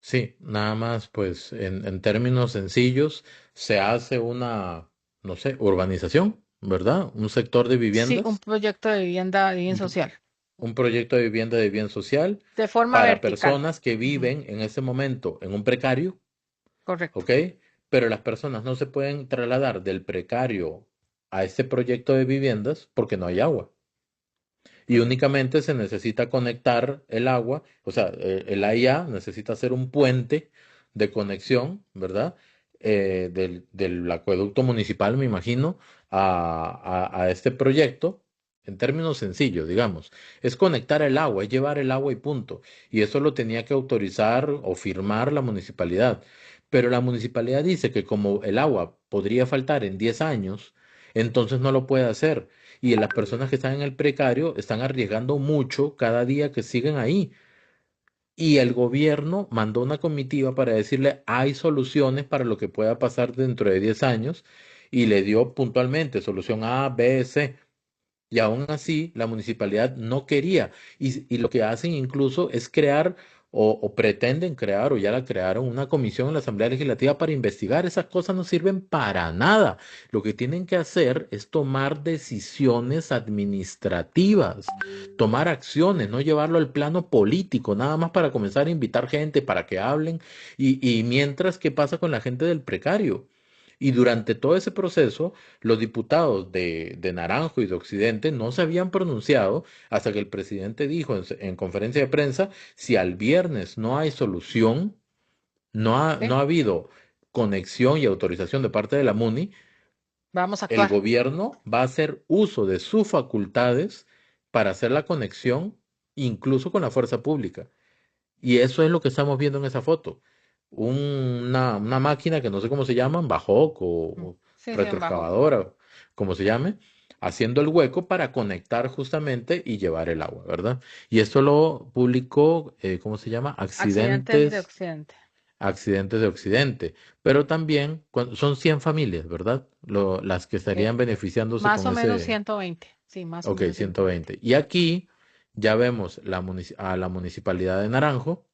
Sí, nada más, pues en términos sencillos, se hace una, no sé, urbanización, ¿verdad? Un sector de Sí, un viviendas, proyecto de vivienda bien un, social, un proyecto de bien social de forma para vertical. personas que Ujú, viven en ese momento en un precario, correcto. ¿ok? Pero las personas no se pueden trasladar del precario a este proyecto de viviendas porque no hay agua. Y únicamente se necesita conectar el agua, o sea, el AIA necesita hacer un puente de conexión, ¿verdad? Del acueducto municipal, me imagino, a este proyecto. En términos sencillos, digamos, es conectar el agua, es llevar el agua y punto. Y eso lo tenía que autorizar o firmar la municipalidad. Pero la municipalidad dice que como el agua podría faltar en 10 años, entonces no lo puede hacer y las personas que están en el precario están arriesgando mucho cada día que siguen ahí. Y el gobierno mandó una comitiva para decirle hay soluciones para lo que pueda pasar dentro de 10 años y le dio puntualmente solución A, B, C. Y aún así, la municipalidad no quería. Y lo que hacen incluso es crear o pretenden crear o ya la crearon una comisión en la Asamblea Legislativa para investigar. Esas cosas no sirven para nada. Lo que tienen que hacer es tomar decisiones administrativas, tomar acciones, no llevarlo al plano político, nada más para comenzar a invitar gente para que hablen. Y mientras, ¿qué pasa con la gente del precario? Y durante todo ese proceso, los diputados de Naranjo y de Occidente no se habían pronunciado hasta que el presidente dijo en conferencia de prensa, si al viernes no hay solución, no ¿Sí? ha habido conexión y autorización de parte de la MUNI, Vamos a el actuar. gobierno va a hacer uso de sus facultades para hacer la conexión, incluso con la fuerza pública. Y eso es lo que estamos viendo en esa foto. Una máquina que no sé cómo se llaman, bajoc o Sí, sí, en bajo. retroexcavadora, como se llame, haciendo el hueco para conectar justamente y llevar el agua, ¿verdad? Y esto lo publicó, ¿cómo se llama? Accidentes de Occidente. Accidentes de Occidente. Pero también son 100 familias, ¿verdad? Las que Eh, estarían beneficiándose más con o menos ese, 120. Sí, más o ok, menos 120. 120. Y aquí ya vemos a la municipalidad de Naranjo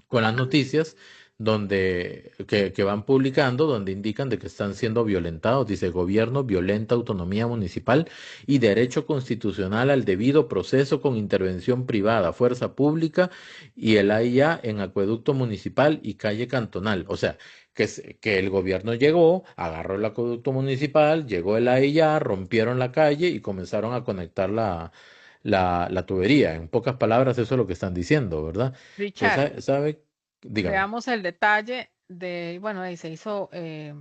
con las noticias que van publicando, donde indican de que están siendo violentados. Dice: gobierno violenta autonomía municipal y derecho constitucional al debido proceso con intervención privada, fuerza pública y el AIA en acueducto municipal y calle cantonal. O sea, que el gobierno llegó, agarró el acueducto municipal, llegó el AIA, rompieron la calle y comenzaron a conectar la tubería. En pocas palabras, eso es lo que están diciendo, ¿verdad? Pues, Richard, ¿sabe? Dígame. veamos el detalle bueno, ahí se hizo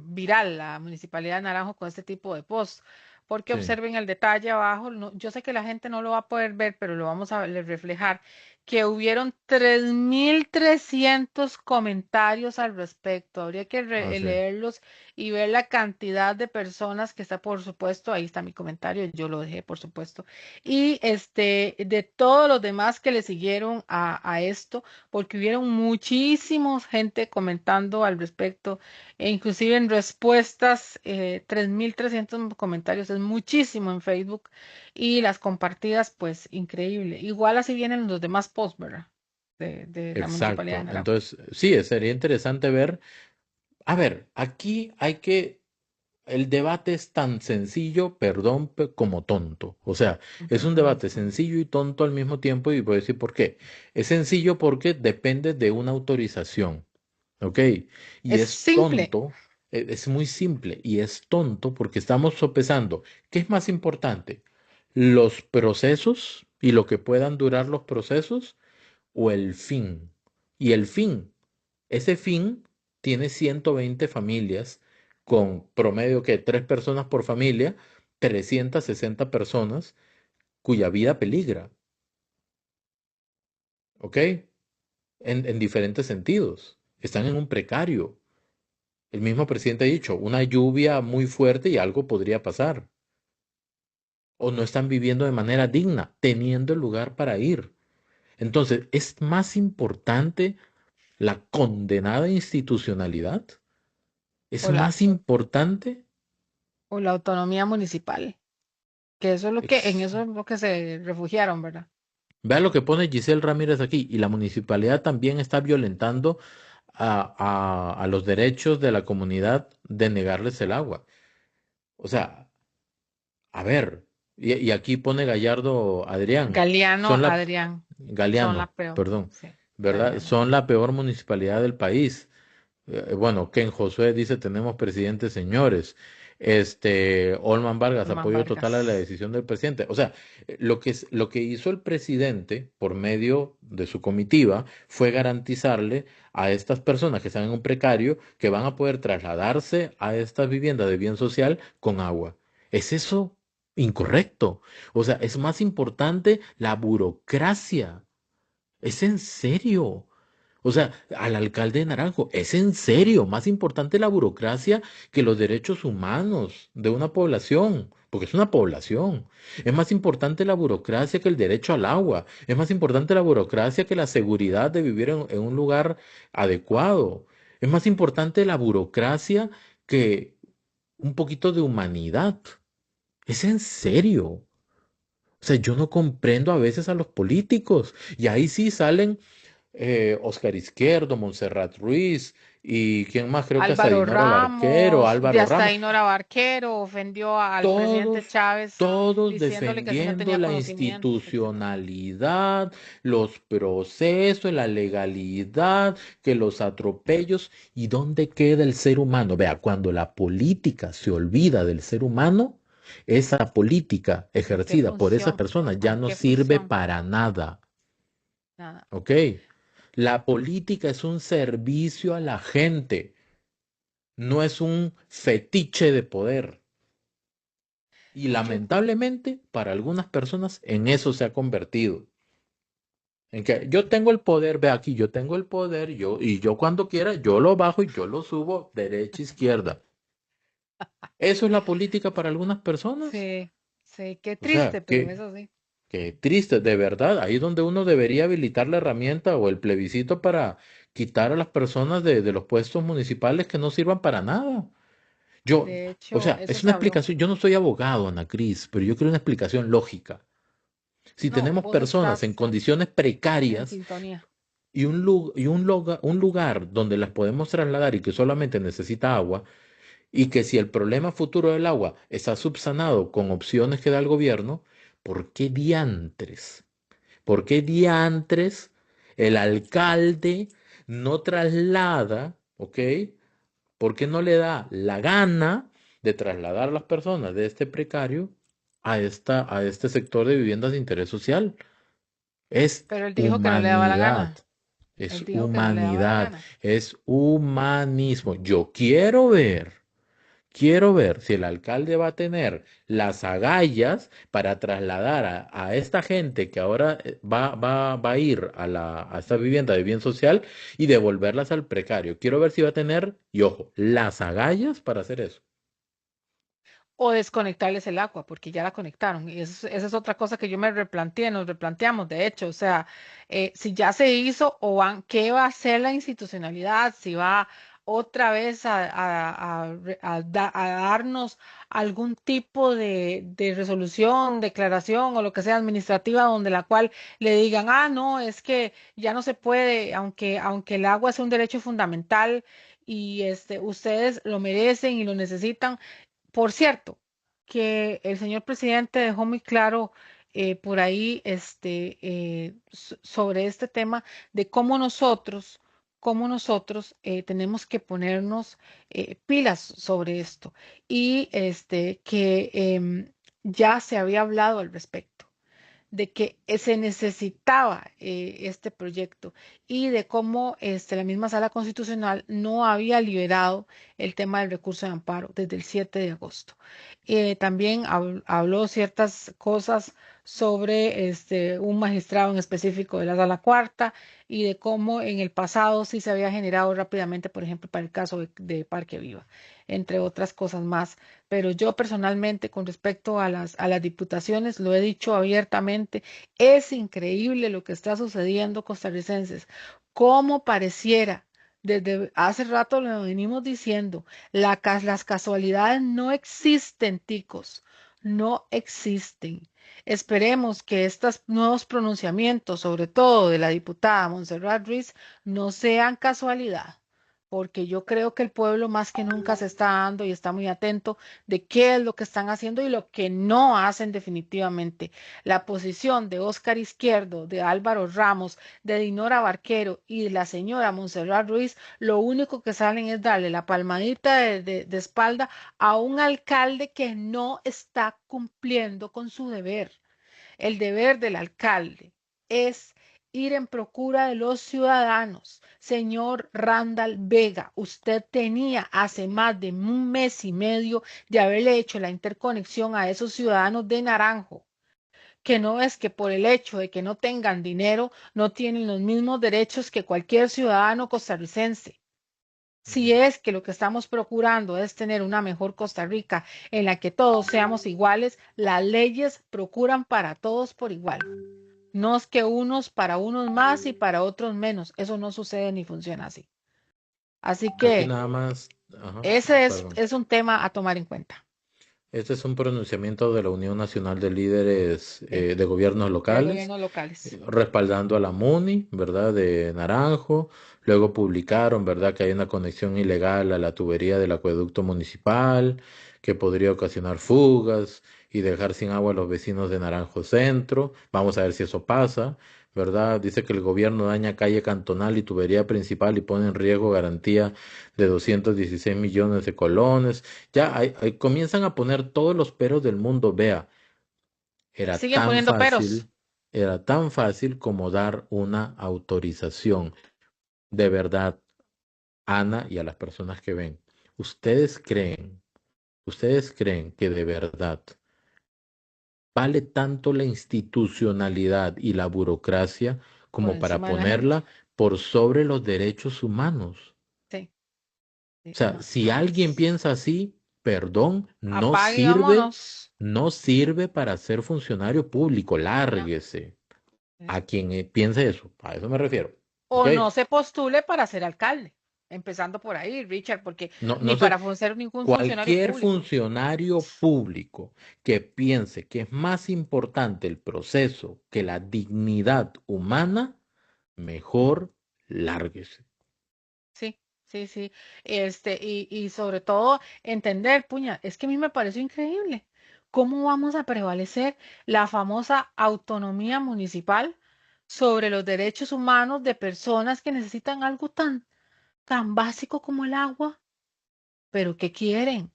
viral la Municipalidad de Naranjo con este tipo de post, porque Sí. observen el detalle abajo. Yo sé que la gente no lo va a poder ver, pero lo vamos a reflejar, que hubieron 3.300 comentarios al respecto. Habría que Sí. leerlos y ver la cantidad de personas que está, por supuesto, ahí está mi comentario, yo lo dejé, por supuesto, y de todos los demás que le siguieron a esto, porque hubieron muchísimos gente comentando al respecto, e inclusive en respuestas, 3.300 comentarios, es muchísimo en Facebook, y las compartidas, pues increíble. Igual así vienen los demás posts, ¿verdad? De la Municipalidad de Exacto. Naranjo. Entonces, sí, sería interesante ver. A ver, aquí el debate es tan sencillo, perdón, como tonto. O sea, es un debate sencillo y tonto al mismo tiempo, y voy a decir por qué. Es sencillo porque depende de una autorización, ¿ok? Y Es es simple. tonto, es muy simple, y es tonto porque estamos sopesando. ¿Qué es más importante? ¿Los procesos y lo que puedan durar los procesos o el fin? Y el fin, ese fin tiene 120 familias con promedio que 3 personas por familia, 360 personas cuya vida peligra, ¿ok? En diferentes sentidos. Están en un precario. El mismo presidente ha dicho: una lluvia muy fuerte y algo podría pasar. O no están viviendo de manera digna, teniendo el lugar para ir. Entonces, ¿es más importante la condenada institucionalidad? ¿Es O la, más importante? o la autonomía municipal, que eso es en eso es lo que se refugiaron, ¿verdad? Vea lo que pone Giselle Ramírez aquí: y la municipalidad también está violentando a los derechos de la comunidad de negarles el agua. O sea, a ver, y aquí pone Gallardo Adrián, Galeano, son Adrián, son la Galeano, peor, perdón, sí, ¿verdad? Galeano. Son la peor municipalidad del país. Bueno, Ken Josué dice: tenemos presidente, señores. Olman Vargas: Olman apoyo total a la Vargas. decisión del presidente. O sea, lo que hizo el presidente por medio de su comitiva fue garantizarle a estas personas que están en un precario que van a poder trasladarse a estas viviendas de bien social con agua. ¿Es eso incorrecto? O sea, es más importante la burocracia. ¿Es en serio? O sea, al alcalde de Naranjo, ¿es en serio más importante la burocracia que los derechos humanos de una población? Porque es una población. Es más importante la burocracia que el derecho al agua. Es más importante la burocracia que la seguridad de vivir en un lugar adecuado. Es más importante la burocracia que un poquito de humanidad. ¿Es en serio? O sea, yo no comprendo a veces a los políticos. Y ahí sí salen Oscar Izquierdo, Montserrat Ruiz y quién más, creo que hasta Álvaro Dinora Barquero, Ramos, de Álvaro hasta Ramos, Ainora Barquero, ofendió al presidente todos, Chávez todos diciéndole que si no defendiendo tenía la conocimientos, etcétera. institucionalidad, los procesos, la legalidad, que los atropellos. ¿Y dónde queda el ser humano? Vea, cuando la política se olvida del ser humano, esa política ¿En qué ejercida por esas función? personas ya ¿En no qué sirve función? para nada. Nada. ¿Ok? La política es un servicio a la gente, no es un fetiche de poder. Y Yo, lamentablemente, para algunas personas, en eso se ha convertido. En que yo tengo el poder, ve aquí, yo tengo el poder, y yo cuando quiera, yo lo bajo y yo lo subo derecha, izquierda. ¿Eso es la política para algunas personas? sí, sí, qué O sea, triste, pero eso sí. qué triste, de verdad. Ahí es donde uno debería habilitar la herramienta o el plebiscito para quitar a las personas de los puestos municipales que no sirvan para nada. De O hecho, sea, eso es se una habló. explicación. Yo no soy abogado, Ana Cris, pero yo quiero una explicación lógica. Si No, tenemos vos personas en estás condiciones en precarias sintonía. y un lugar donde las podemos trasladar y que solamente necesita agua, y que si el problema futuro del agua está subsanado con opciones que da el gobierno, ¿por qué diantres? ¿Por qué diantres el alcalde no traslada, ¿ok? ¿Por qué no le da la gana de trasladar a las personas de este precario a este sector de viviendas de interés social? Es Pero él dijo que no le daba la humanidad, gana. Él es dijo que no le daba la humanidad, gana. es humanismo. Yo quiero ver si el alcalde va a tener las agallas para trasladar a esta gente que ahora va a ir a esta vivienda de bien social y devolverlas al precario. Quiero ver si va a tener, y ojo, las agallas para hacer eso. O desconectarles el agua, porque ya la conectaron. Y esa es otra cosa que yo me replanteé, nos replanteamos, de hecho, o sea, si ya se hizo, ¿qué va a hacer la institucionalidad? Si va otra vez a darnos algún tipo de resolución, declaración o lo que sea administrativa, donde la cual le digan, no, es que ya no se puede, aunque el agua es un derecho fundamental y ustedes lo merecen y lo necesitan. Por cierto, que el señor presidente dejó muy claro por ahí sobre este tema de cómo nosotros tenemos que ponernos pilas sobre esto y que ya se había hablado al respecto de que se necesitaba este proyecto y de cómo la misma Sala Constitucional no había liberado el tema del recurso de amparo desde el 7 de agosto. También habló ciertas cosas sobre un magistrado en específico de la Sala Cuarta y de cómo en el pasado sí se había generado rápidamente, por ejemplo, para el caso de Parque Viva, entre otras cosas más. Pero yo personalmente, con respecto a las diputaciones, lo he dicho abiertamente, es increíble lo que está sucediendo, costarricenses, cómo pareciera. Desde hace rato lo venimos diciendo, las casualidades no existen, ticos, no existen. Esperemos que estos nuevos pronunciamientos, sobre todo de la diputada Montserrat Ruiz, no sean casualidad, porque yo creo que el pueblo más que nunca se está dando y está muy atento de qué es lo que están haciendo y lo que no hacen definitivamente. La posición de Óscar Izquierdo, de Álvaro Ramos, de Dinora Barquero y de la señora Montserrat Ruiz, lo único que salen es darle la palmadita de espalda a un alcalde que no está cumpliendo con su deber. El deber del alcalde es ir en procura de los ciudadanos. Señor Randall Vega, usted tenía hace más de un mes y medio de haberle hecho la interconexión a esos ciudadanos de Naranjo, que no es que por el hecho de que no tengan dinero no tienen los mismos derechos que cualquier ciudadano costarricense. Si es que lo que estamos procurando es tener una mejor Costa Rica en la que todos seamos iguales, las leyes procuran para todos por igual. No es que unos para unos más y para otros menos. Eso no sucede ni funciona así. Así Aquí que nada más, ajá, ese perdón. es un tema a tomar en cuenta. Este es un pronunciamiento de la Unión Nacional de Líderes Sí, de Gobiernos de Locales, gobiernos locales. respaldando a la MUNI, ¿verdad? De Naranjo. Luego publicaron, ¿verdad? Que hay una conexión ilegal a la tubería del acueducto municipal, que podría ocasionar fugas y dejar sin agua a los vecinos de Naranjo Centro. Vamos a ver si eso pasa, ¿verdad? Dice que el gobierno daña calle cantonal y tubería principal y pone en riesgo garantía de 216 millones de colones. Ya comienzan a poner todos los peros del mundo. Vea, era Siguen tan poniendo peros. fácil, era tan fácil como dar una autorización. De verdad, Ana y a las personas que ven, ustedes creen que de verdad vale tanto la institucionalidad y la burocracia Por como para encima de la gente. ponerla por sobre los derechos humanos? Sí, O sí, sea, no, si alguien piensa así, perdón, apague y vámonos. no sirve para ser funcionario público, No. lárguese. A quien piense eso, a eso me refiero. ¿Ok? O no se postule para ser alcalde. Empezando por ahí, Richard, porque No, ni no sé, para ser ningún funcionario cualquier público. funcionario público que piense que es más importante el proceso que la dignidad humana, mejor lárguese. Sí, sí, sí. Y sobre todo entender, puña, es que a mí me pareció increíble. ¿Cómo vamos a prevalecer la famosa autonomía municipal sobre los derechos humanos de personas que necesitan algo tan básico como el agua? ¿Pero qué quieren?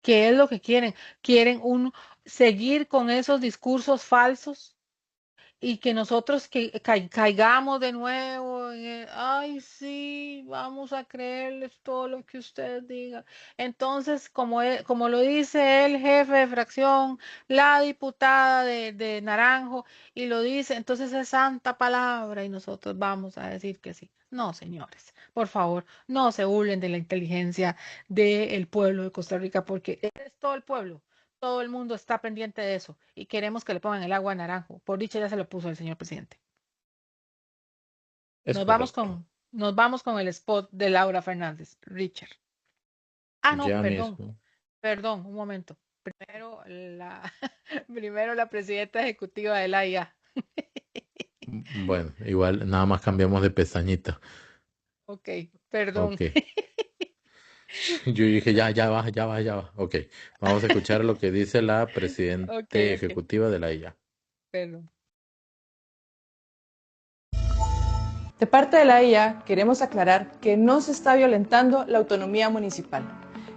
¿Qué es lo que quieren? ¿Quieren seguir con esos discursos falsos? Y que nosotros caigamos de nuevo ay, sí, vamos a creerles todo lo que usted diga. Entonces, como lo dice el jefe de fracción, la diputada de Naranjo, y lo dice, entonces es santa palabra y nosotros vamos a decir que sí. No, señores, por favor, no se burlen de la inteligencia del pueblo de Costa Rica, porque es todo el pueblo. Todo el mundo está pendiente de eso y queremos que le pongan el agua a Naranjo. Por dicha ya se lo puso el señor presidente. Nos vamos con el spot de Laura Fernández, Richard. No, Ya perdón, mismo. un momento. Primero la presidenta ejecutiva de la IA. Bueno, igual nada más cambiamos de pestañita. Ok, perdón. Ok. Yo dije, ya va. Ok, vamos a escuchar lo que dice la presidenta ejecutiva de la IA. Perdón. De parte de la IA, queremos aclarar que no se está violentando la autonomía municipal.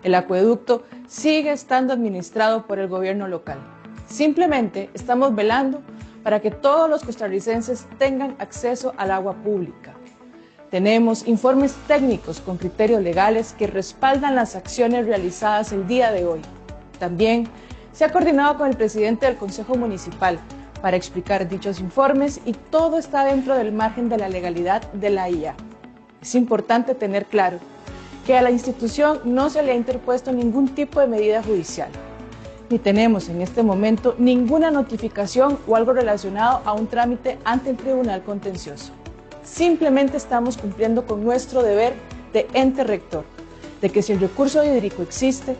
El acueducto sigue estando administrado por el gobierno local. Simplemente estamos velando para que todos los costarricenses tengan acceso al agua pública. Tenemos informes técnicos con criterios legales que respaldan las acciones realizadas el día de hoy. También se ha coordinado con el presidente del Consejo Municipal para explicar dichos informes y todo está dentro del margen de la legalidad de la IA. Es importante tener claro que a la institución no se le ha interpuesto ningún tipo de medida judicial, ni tenemos en este momento ninguna notificación o algo relacionado a un trámite ante el Tribunal Contencioso. Simplemente estamos cumpliendo con nuestro deber de ente rector, de que si el recurso hídrico existe,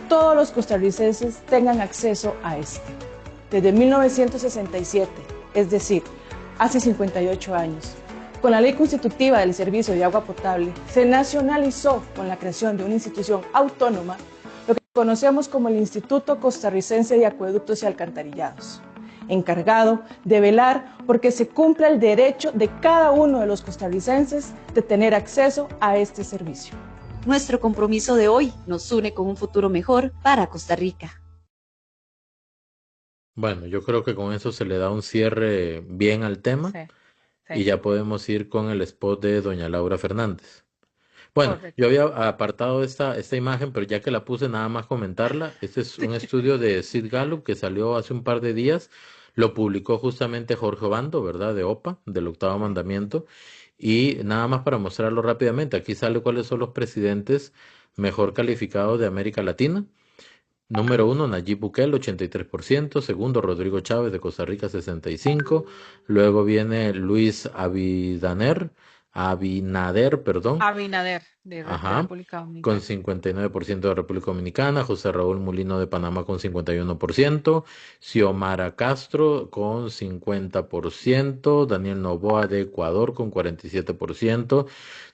todos los costarricenses tengan acceso a este. Desde 1967, es decir, hace 58 años, con la Ley Constitutiva del Servicio de Agua Potable, se nacionalizó con la creación de una institución autónoma, lo que conocemos como el Instituto Costarricense de Acueductos y Alcantarillados, encargado de velar porque se cumpla el derecho de cada uno de los costarricenses de tener acceso a este servicio. Nuestro compromiso de hoy nos une con un futuro mejor para Costa Rica. Bueno, yo creo que con eso se le da un cierre bien al tema y ya podemos ir con el spot de doña Laura Fernández. Bueno, yo había apartado esta imagen, pero ya que la puse, nada más comentarla. Este es un estudio de Sid Gallup que salió hace un par de días. Lo publicó justamente Jorge Obando, ¿verdad? De OPA, del Octavo Mandamiento. Y nada más para mostrarlo rápidamente. Aquí sale cuáles son los presidentes mejor calificados de América Latina. Número 1, Nayib Bukele, 83%. Segundo, Rodrigo Chávez, de Costa Rica, 65%. Luego viene Luis Abinader, de Ajá, República Dominicana. con 59% de República Dominicana. José Raúl Mulino de Panamá con 51%. Xiomara Castro con 50%. Daniel Noboa de Ecuador con 47%.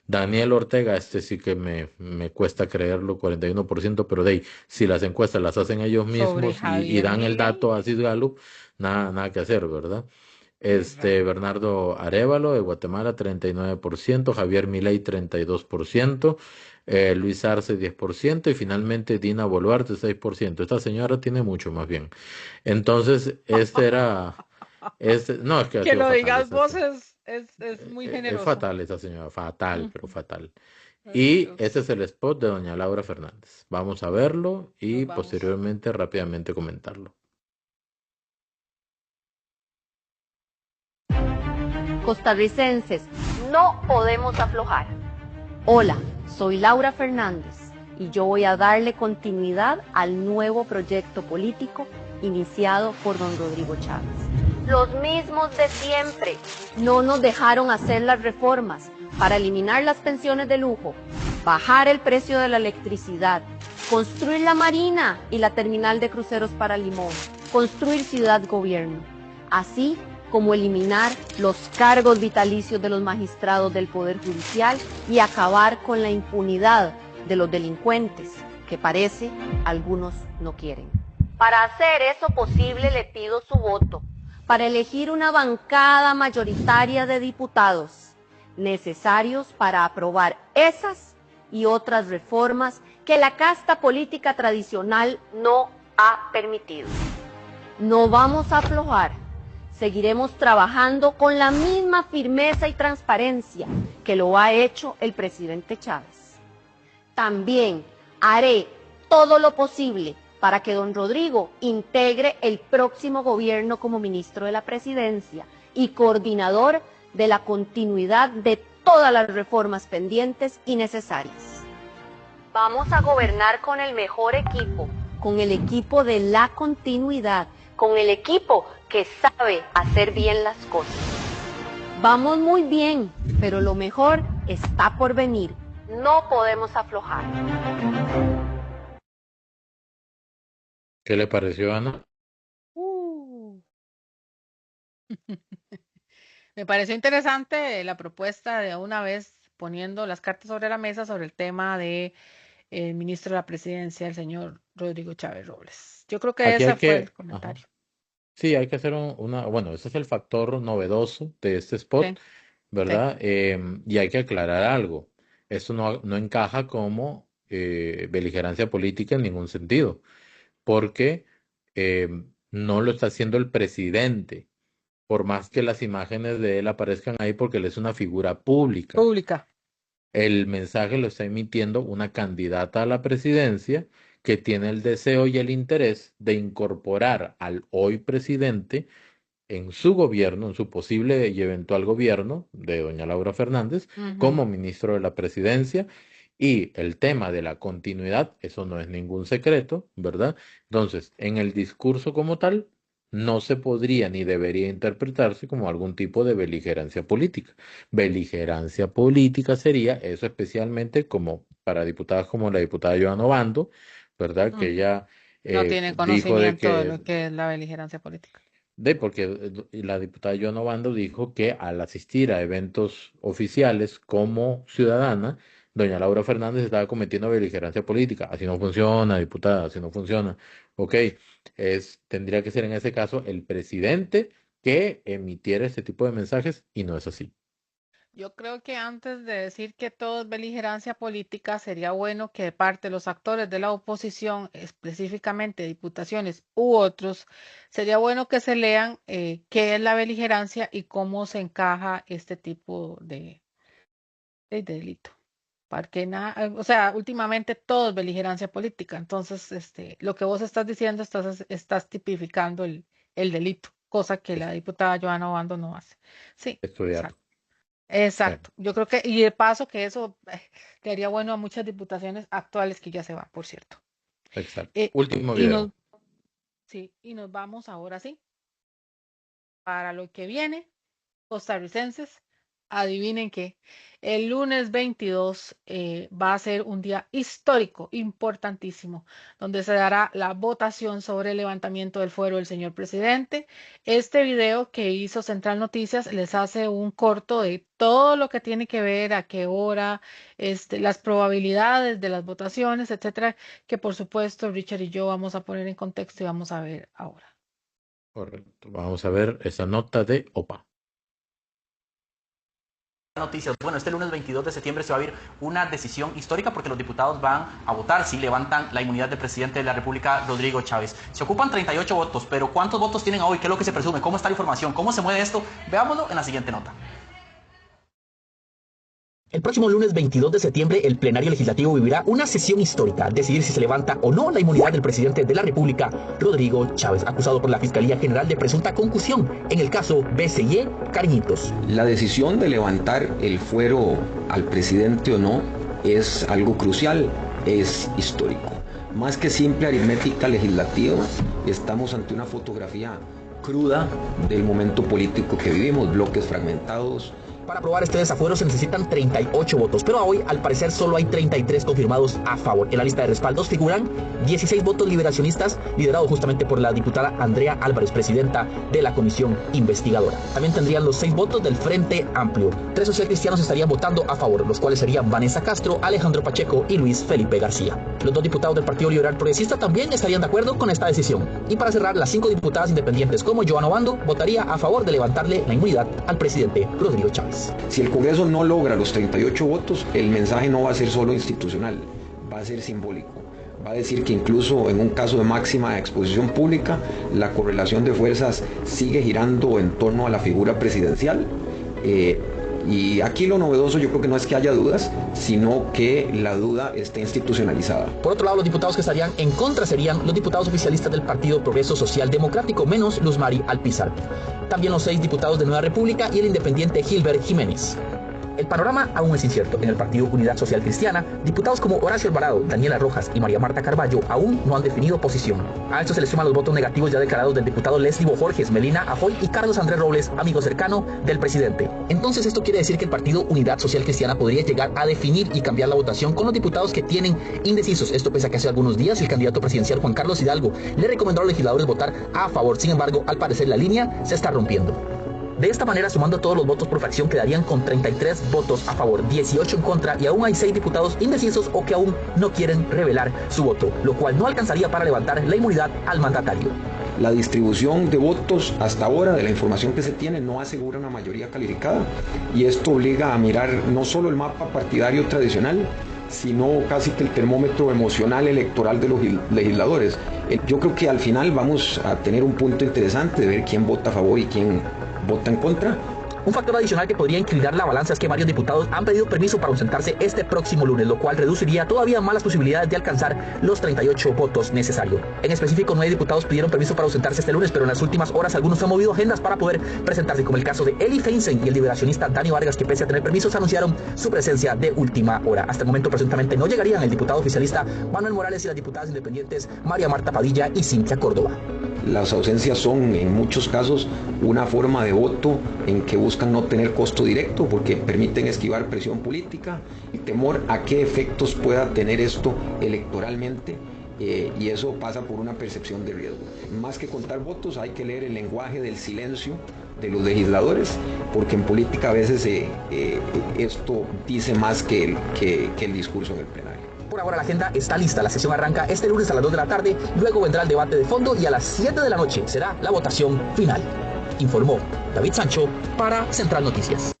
Daniel Ortega, este sí que me cuesta creerlo, 41%, pero de ahí, si las encuestas las hacen ellos mismos y dan el dato a Sid Gallup, nada que hacer, ¿verdad? Bernardo Arévalo de Guatemala, 39%, Javier Milei, 32%, Luis Arce, 10%, y finalmente Dina Boluarte, 6%. Esta señora tiene mucho más bien. Entonces, no, es que que lo digas vos es muy generoso. Es fatal esa señora, fatal, pero fatal. Y ese es el spot de doña Laura Fernández. Vamos a verlo y posteriormente rápidamente comentarlo. Costarricenses, no podemos aflojar. Hola, soy Laura Fernández y yo voy a darle continuidad al nuevo proyecto político iniciado por don Rodrigo Chávez. Los mismos de siempre no nos dejaron hacer las reformas para eliminar las pensiones de lujo, bajar el precio de la electricidad, construir la marina y la terminal de cruceros para Limón, construir ciudad gobierno. Así como eliminar los cargos vitalicios de los magistrados del Poder Judicial y acabar con la impunidad de los delincuentes, que parece algunos no quieren. Para hacer eso posible le pido su voto, para elegir una bancada mayoritaria de diputados necesarios para aprobar esas y otras reformas que la casta política tradicional no ha permitido. No vamos a aflojar. Seguiremos trabajando con la misma firmeza y transparencia que lo ha hecho el presidente Chávez. También haré todo lo posible para que don Rodrigo integre el próximo gobierno como ministro de la Presidencia y coordinador de la continuidad de todas las reformas pendientes y necesarias. Vamos a gobernar con el mejor equipo, con el equipo de la continuidad, con el equipo que sabe hacer bien las cosas. Vamos muy bien, pero lo mejor está por venir. No podemos aflojar. ¿Qué le pareció, Ana? Me pareció interesante la propuesta de una vez poniendo las cartas sobre la mesa sobre el tema de el ministro de la Presidencia, el señor Rodrigo Chávez Robles. Yo creo que Aquí ese hay fue el que, comentario. sí, hay que hacer bueno, ese es el factor novedoso de este spot, Sí, sí. ¿verdad? Y hay que aclarar algo. Esto no encaja como beligerancia política en ningún sentido, porque no lo está haciendo el presidente, por más que las imágenes de él aparezcan ahí, porque él es una figura pública. Pública. El mensaje lo está emitiendo una candidata a la presidencia que tiene el deseo y el interés de incorporar al hoy presidente en su gobierno, en su posible y eventual gobierno de doña Laura Fernández, como ministro de la presidencia. Y el tema de la continuidad, eso no es ningún secreto, ¿verdad? Entonces, en el discurso como tal, no se podría ni debería interpretarse como algún tipo de beligerancia política. Beligerancia política sería eso, especialmente como para diputadas como la diputada Joana Obando, ¿verdad? Que ella No tiene dijo de conocimiento de que lo que es la beligerancia política. porque la diputada Joana Obando dijo que al asistir a eventos oficiales como ciudadana, doña Laura Fernández estaba cometiendo beligerancia política. Así no funciona, diputada, así no funciona. Ok, tendría que ser en ese caso el presidente que emitiera este tipo de mensajes y no es así. Yo creo que antes de decir que todo es beligerancia política, sería bueno que de parte de los actores de la oposición, específicamente diputaciones u otros, sería bueno que se lean qué es la beligerancia y cómo se encaja este tipo de delito. Porque o sea, últimamente todo es beligerancia política. Entonces, lo que vos estás diciendo, estás tipificando el delito, cosa que la diputada Joana Obando no hace. Sí, Estudiar. exacto. Exacto. Yo creo que, y de paso que eso le haría bueno a muchas diputaciones actuales que ya se van, por cierto. Exacto. Último Y video. y nos vamos ahora sí. Para lo que viene, costarricenses, adivinen que el lunes 22 va a ser un día histórico, importantísimo, donde se dará la votación sobre el levantamiento del fuero del señor presidente. Este video que hizo Central Noticias les hace un corto de todo lo que tiene que ver, a qué hora, las probabilidades de las votaciones, etcétera, que por supuesto Richard y yo vamos a poner en contexto y vamos a ver ahora. Correcto. Vamos a ver esa nota de OPA. Noticias. Bueno, este lunes 22 de septiembre se va a abrir una decisión histórica porque los diputados van a votar si levantan la inmunidad del presidente de la República, Rodrigo Chávez. Se ocupan 38 votos, pero ¿cuántos votos tienen hoy? ¿Qué es lo que se presume? ¿Cómo está la información? ¿Cómo se mueve esto? Veámoslo en la siguiente nota. El próximo lunes 22 de septiembre, el plenario legislativo vivirá una sesión histórica, decidir si se levanta o no la inmunidad del presidente de la República, Rodrigo Chávez, acusado por la Fiscalía General de presunta concusión en el caso BCE Cariñitos. La decisión de levantar el fuero al presidente o no es algo crucial, es histórico. Más que simple aritmética legislativa, estamos ante una fotografía cruda del momento político que vivimos, bloques fragmentados, Para aprobar este desafuero se necesitan 38 votos, pero hoy al parecer solo hay 33 confirmados a favor. En la lista de respaldos figuran 16 votos liberacionistas, liderados justamente por la diputada Andrea Álvarez, presidenta de la comisión investigadora. También tendrían los 6 votos del Frente Amplio. 3 socialcristianos estarían votando a favor, los cuales serían Vanessa Castro, Alejandro Pacheco y Luis Felipe García. Los 2 diputados del Partido Liberal Progresista también estarían de acuerdo con esta decisión. Y para cerrar, las 5 diputadas independientes como Joana Obando votaría a favor de levantarle la inmunidad al presidente Rodrigo Chávez. Si el Congreso no logra los 38 votos, el mensaje no va a ser solo institucional, va a ser simbólico. Va a decir que incluso en un caso de máxima exposición pública, la correlación de fuerzas sigue girando en torno a la figura presidencial. Y aquí lo novedoso yo creo que no es que haya dudas, sino que la duda esté institucionalizada. Por otro lado, los diputados que estarían en contra serían los diputados oficialistas del Partido Progreso Social Democrático, menos Luz Mari Alpizar. También los 6 diputados de Nueva República y el independiente Gilbert Jiménez. El panorama aún es incierto. En el Partido Unidad Social Cristiana, diputados como Horacio Alvarado, Daniela Rojas y María Marta Carballo aún no han definido posición. A esto se le suman los votos negativos ya declarados del diputado Leslie Bojorges, Melina Ajoy y Carlos Andrés Robles, amigo cercano del presidente. Entonces esto quiere decir que el Partido Unidad Social Cristiana podría llegar a definir y cambiar la votación con los diputados que tienen indecisos. Esto pese a que hace algunos días el candidato presidencial Juan Carlos Hidalgo le recomendó a los legisladores votar a favor. Sin embargo, al parecer la línea se está rompiendo. De esta manera, sumando todos los votos por fracción, quedarían con 33 votos a favor, 18 en contra y aún hay 6 diputados indecisos o que aún no quieren revelar su voto, lo cual no alcanzaría para levantar la inmunidad al mandatario. La distribución de votos hasta ahora, de la información que se tiene, no asegura una mayoría calificada y esto obliga a mirar no solo el mapa partidario tradicional, sino casi que el termómetro emocional electoral de los legisladores. Yo creo que al final vamos a tener un punto interesante de ver quién vota a favor y quién vota en contra. Un factor adicional que podría inclinar la balanza es que varios diputados han pedido permiso para ausentarse este próximo lunes, lo cual reduciría todavía más las posibilidades de alcanzar los 38 votos necesarios. En específico, 9 diputados pidieron permiso para ausentarse este lunes, pero en las últimas horas algunos han movido agendas para poder presentarse, como el caso de Eli Feinstein y el liberacionista Dani Vargas, que pese a tener permisos anunciaron su presencia de última hora. Hasta el momento presuntamente no llegarían el diputado oficialista Manuel Morales y las diputadas independientes María Marta Padilla y Cintia Córdoba. Las ausencias son en muchos casos una forma de voto en que buscan no tener costo directo porque permiten esquivar presión política, el temor a qué efectos pueda tener esto electoralmente y eso pasa por una percepción de riesgo. Más que contar votos hay que leer el lenguaje del silencio de los legisladores porque en política a veces esto dice más que el discurso en el plenario. Por ahora la agenda está lista, la sesión arranca este lunes a las 2 de la tarde, luego vendrá el debate de fondo y a las 7 de la noche será la votación final. Informó David Sancho para Central Noticias.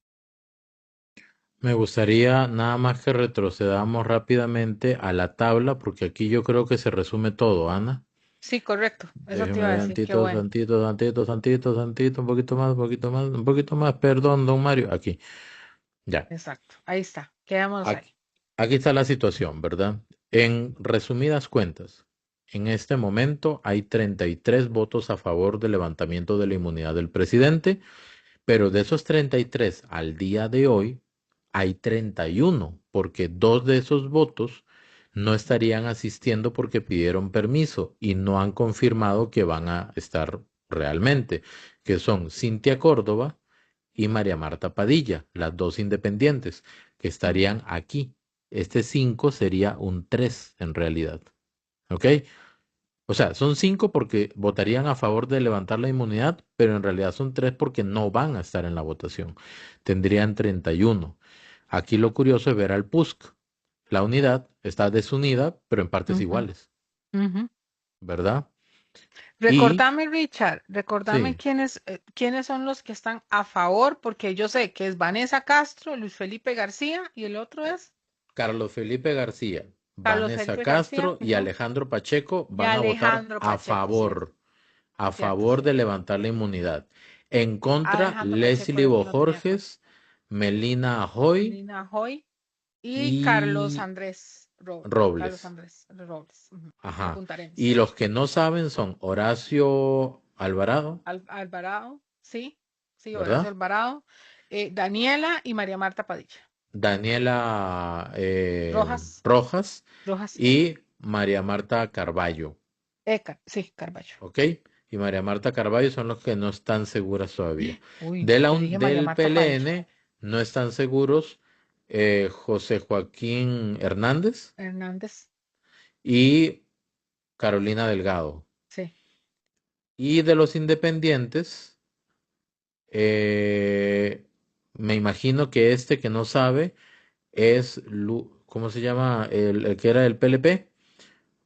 Me gustaría nada más que retrocedamos rápidamente a la tabla, porque aquí yo creo que se resume todo, Ana. Sí, correcto. Eso te iba a decir. Qué Tantito, bueno. tantito, un poquito más, perdón, don Mario, aquí. Ya. Exacto. Ahí está. Quedamos ahí. Aquí está la situación, ¿verdad? En resumidas cuentas, en este momento hay 33 votos a favor del levantamiento de la inmunidad del presidente, pero de esos 33 al día de hoy hay 31, porque 2 de esos votos no estarían asistiendo porque pidieron permiso y no han confirmado que van a estar realmente, que son Cintia Córdoba y María Marta Padilla, las 2 independientes, que estarían aquí. Este 5 sería un 3 en realidad. ¿Ok? O sea, son 5 porque votarían a favor de levantar la inmunidad, pero en realidad son 3 porque no van a estar en la votación. Tendrían 31. Aquí lo curioso es ver al PUSC. La unidad está desunida, pero en partes iguales. ¿Verdad? Recordame, Richard, recordame Sí. quiénes son los que están a favor, porque yo sé que es Vanessa Castro, Luis Felipe García y el otro es Carlos Felipe García, Carlos Vanessa Felipe Castro García, y Alejandro Pacheco y van a votar Alejandro a Pacheco, favor, a cierto, favor sí. de levantar la inmunidad. En contra, Alejandro Pacheco Leslie era el que no tenía acuerdo. Bojorges, Melina Ajoy Lina Hoy y Carlos y Andrés Carlos Robles. Andrés Robles. Ajá. Apuntaremos. Y los que no saben son Horacio Alvarado, Alvarado, sí, Horacio ¿verdad? Alvarado, Daniela y María Marta Padilla. Daniela Rojas. Rojas Rojas. y María Marta Carballo. Sí, Carballo. ¿Ok? Y María Marta Carballo son los que no están seguras todavía. Uy, De yo dije María del Marta PLN no están seguros José Joaquín Hernández Hernández, y Carolina Delgado. sí. Y de los independientes, me imagino que este que no sabe es, ¿cómo se llama? El que era del PLP,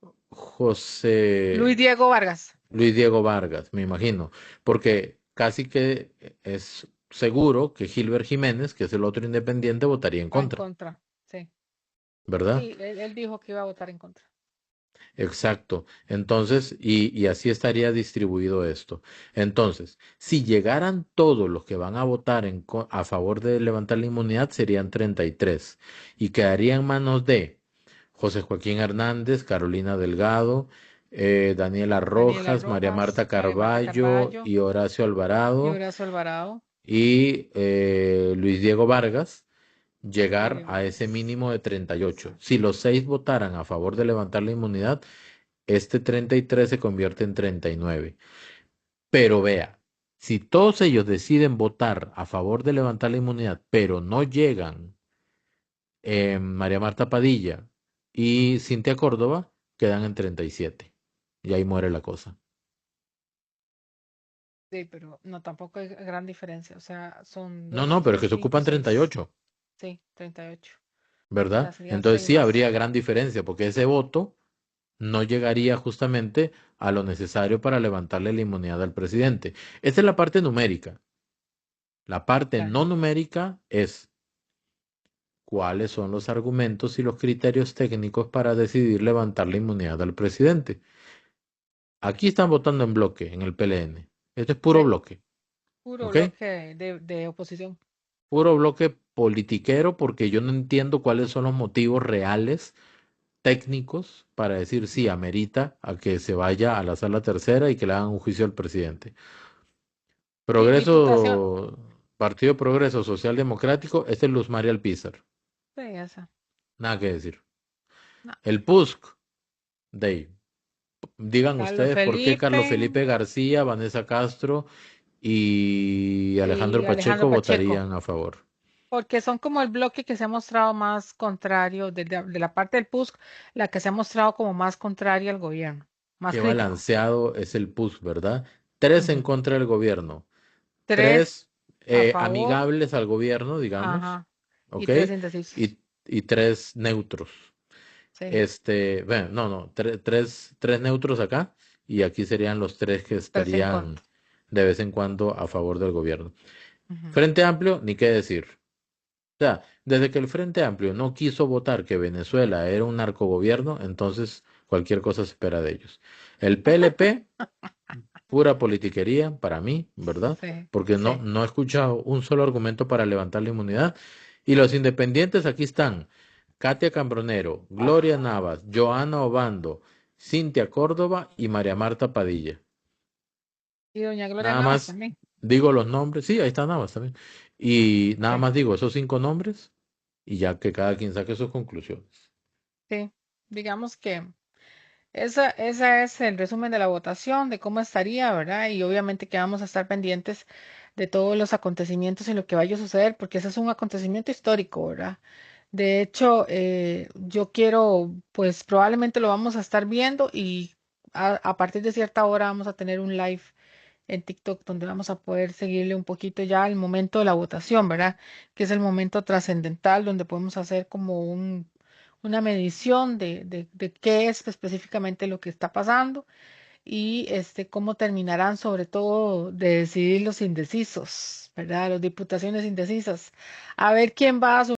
Luis José Diego Vargas, Luis Diego Vargas, me imagino, porque casi que es seguro que Gilbert Jiménez, que es el otro independiente, votaría en va en contra, contra, sí. ¿verdad? Sí, él dijo que iba a votar en contra. Exacto. Entonces, y así estaría distribuido esto. Entonces, si llegaran todos los que van a votar a favor de levantar la inmunidad, serían 33 y quedaría en manos de José Joaquín Hernández, Carolina Delgado, Daniela Daniela Rojas, María Rojas, Marta María Marta Carballo Carballo y Horacio y Alvarado Horacio Alvarado y Luis Diego Vargas llegar y a ese Vargas. mínimo de 38. Si los 6 votaran a favor de levantar la inmunidad, este 33 se convierte en 39. Pero vea, si todos ellos deciden votar a favor de levantar la inmunidad, pero no llegan María Marta Padilla y Cintia Córdoba, quedan en 37. Y ahí muere la cosa. Sí, pero no, tampoco hay gran diferencia. O sea, son No, 2, no, pero es 3, que se 5, ocupan 6. 38, Sí, 38. O sea, ¿verdad? serían Entonces 6 sí habría más. gran diferencia, porque ese voto no llegaría justamente a lo necesario para levantarle la inmunidad al presidente. Esa es la parte numérica. La parte Claro. no numérica es cuáles son los argumentos y los criterios técnicos para decidir levantar la inmunidad al presidente. Aquí están votando en bloque, en el PLN. Esto es puro Sí, bloque, puro ¿ok? bloque de oposición. Puro bloque politiquero porque yo no entiendo cuáles son los motivos reales, técnicos, para decir sí, amerita a que se vaya a la sala tercera y que le hagan un juicio al presidente. Diputación. Progreso, Partido Progreso Social Democrático, este es Luz María Alpizar. Sí, esa. Nada que decir. No. El PUSC, de ahí. Digan Carlos ustedes por qué Carlos Felipe Felipe García, Vanessa Castro y Alejandro y Pacheco Alejandro Pacheco. votarían a favor. Porque son como el bloque que se ha mostrado más contrario, de la parte del PUSC, la que se ha mostrado como más contraria al gobierno, más Qué crítico. balanceado es el PUSC, ¿verdad? 3 en Ujú. contra del gobierno, 3 3 a favor, amigables al gobierno, digamos, ajá, y ¿ok? 3 indecisos. Y 3 neutros. Sí, Bueno, no, 3 neutros acá y aquí serían los 3 que 3 en estarían contra. de vez en cuando a favor del gobierno. Ujú. Frente Amplio, ni qué decir. O sea, desde que el Frente Amplio no quiso votar que Venezuela era un narcogobierno, entonces cualquier cosa se espera de ellos. El PLP, pura politiquería para mí, ¿verdad? Sí, Porque sí. no he escuchado un solo argumento para levantar la inmunidad. Y los independientes aquí están: Katia Cambronero, Gloria Navas, Joana Obando, Cintia Córdoba y María Marta Padilla. Y doña Gloria Nada Navas más también. digo los nombres, sí, ahí está Navas también. Y nada Sí, más digo esos 5 nombres y ya que cada quien saque sus conclusiones. sí. Digamos que esa es el resumen de la votación, de cómo estaría, ¿verdad? Y obviamente que vamos a estar pendientes de todos los acontecimientos y lo que vaya a suceder, porque ese es un acontecimiento histórico, ¿verdad? De hecho, yo quiero, pues probablemente lo vamos a estar viendo y a partir de cierta hora vamos a tener un live en TikTok donde vamos a poder seguirle un poquito ya al momento de la votación, ¿verdad? Que es el momento trascendental donde podemos hacer como una medición de qué es específicamente lo que está pasando y cómo terminarán sobre todo de decidir los indecisos, ¿verdad? Las diputaciones indecisas. A ver quién va a asumir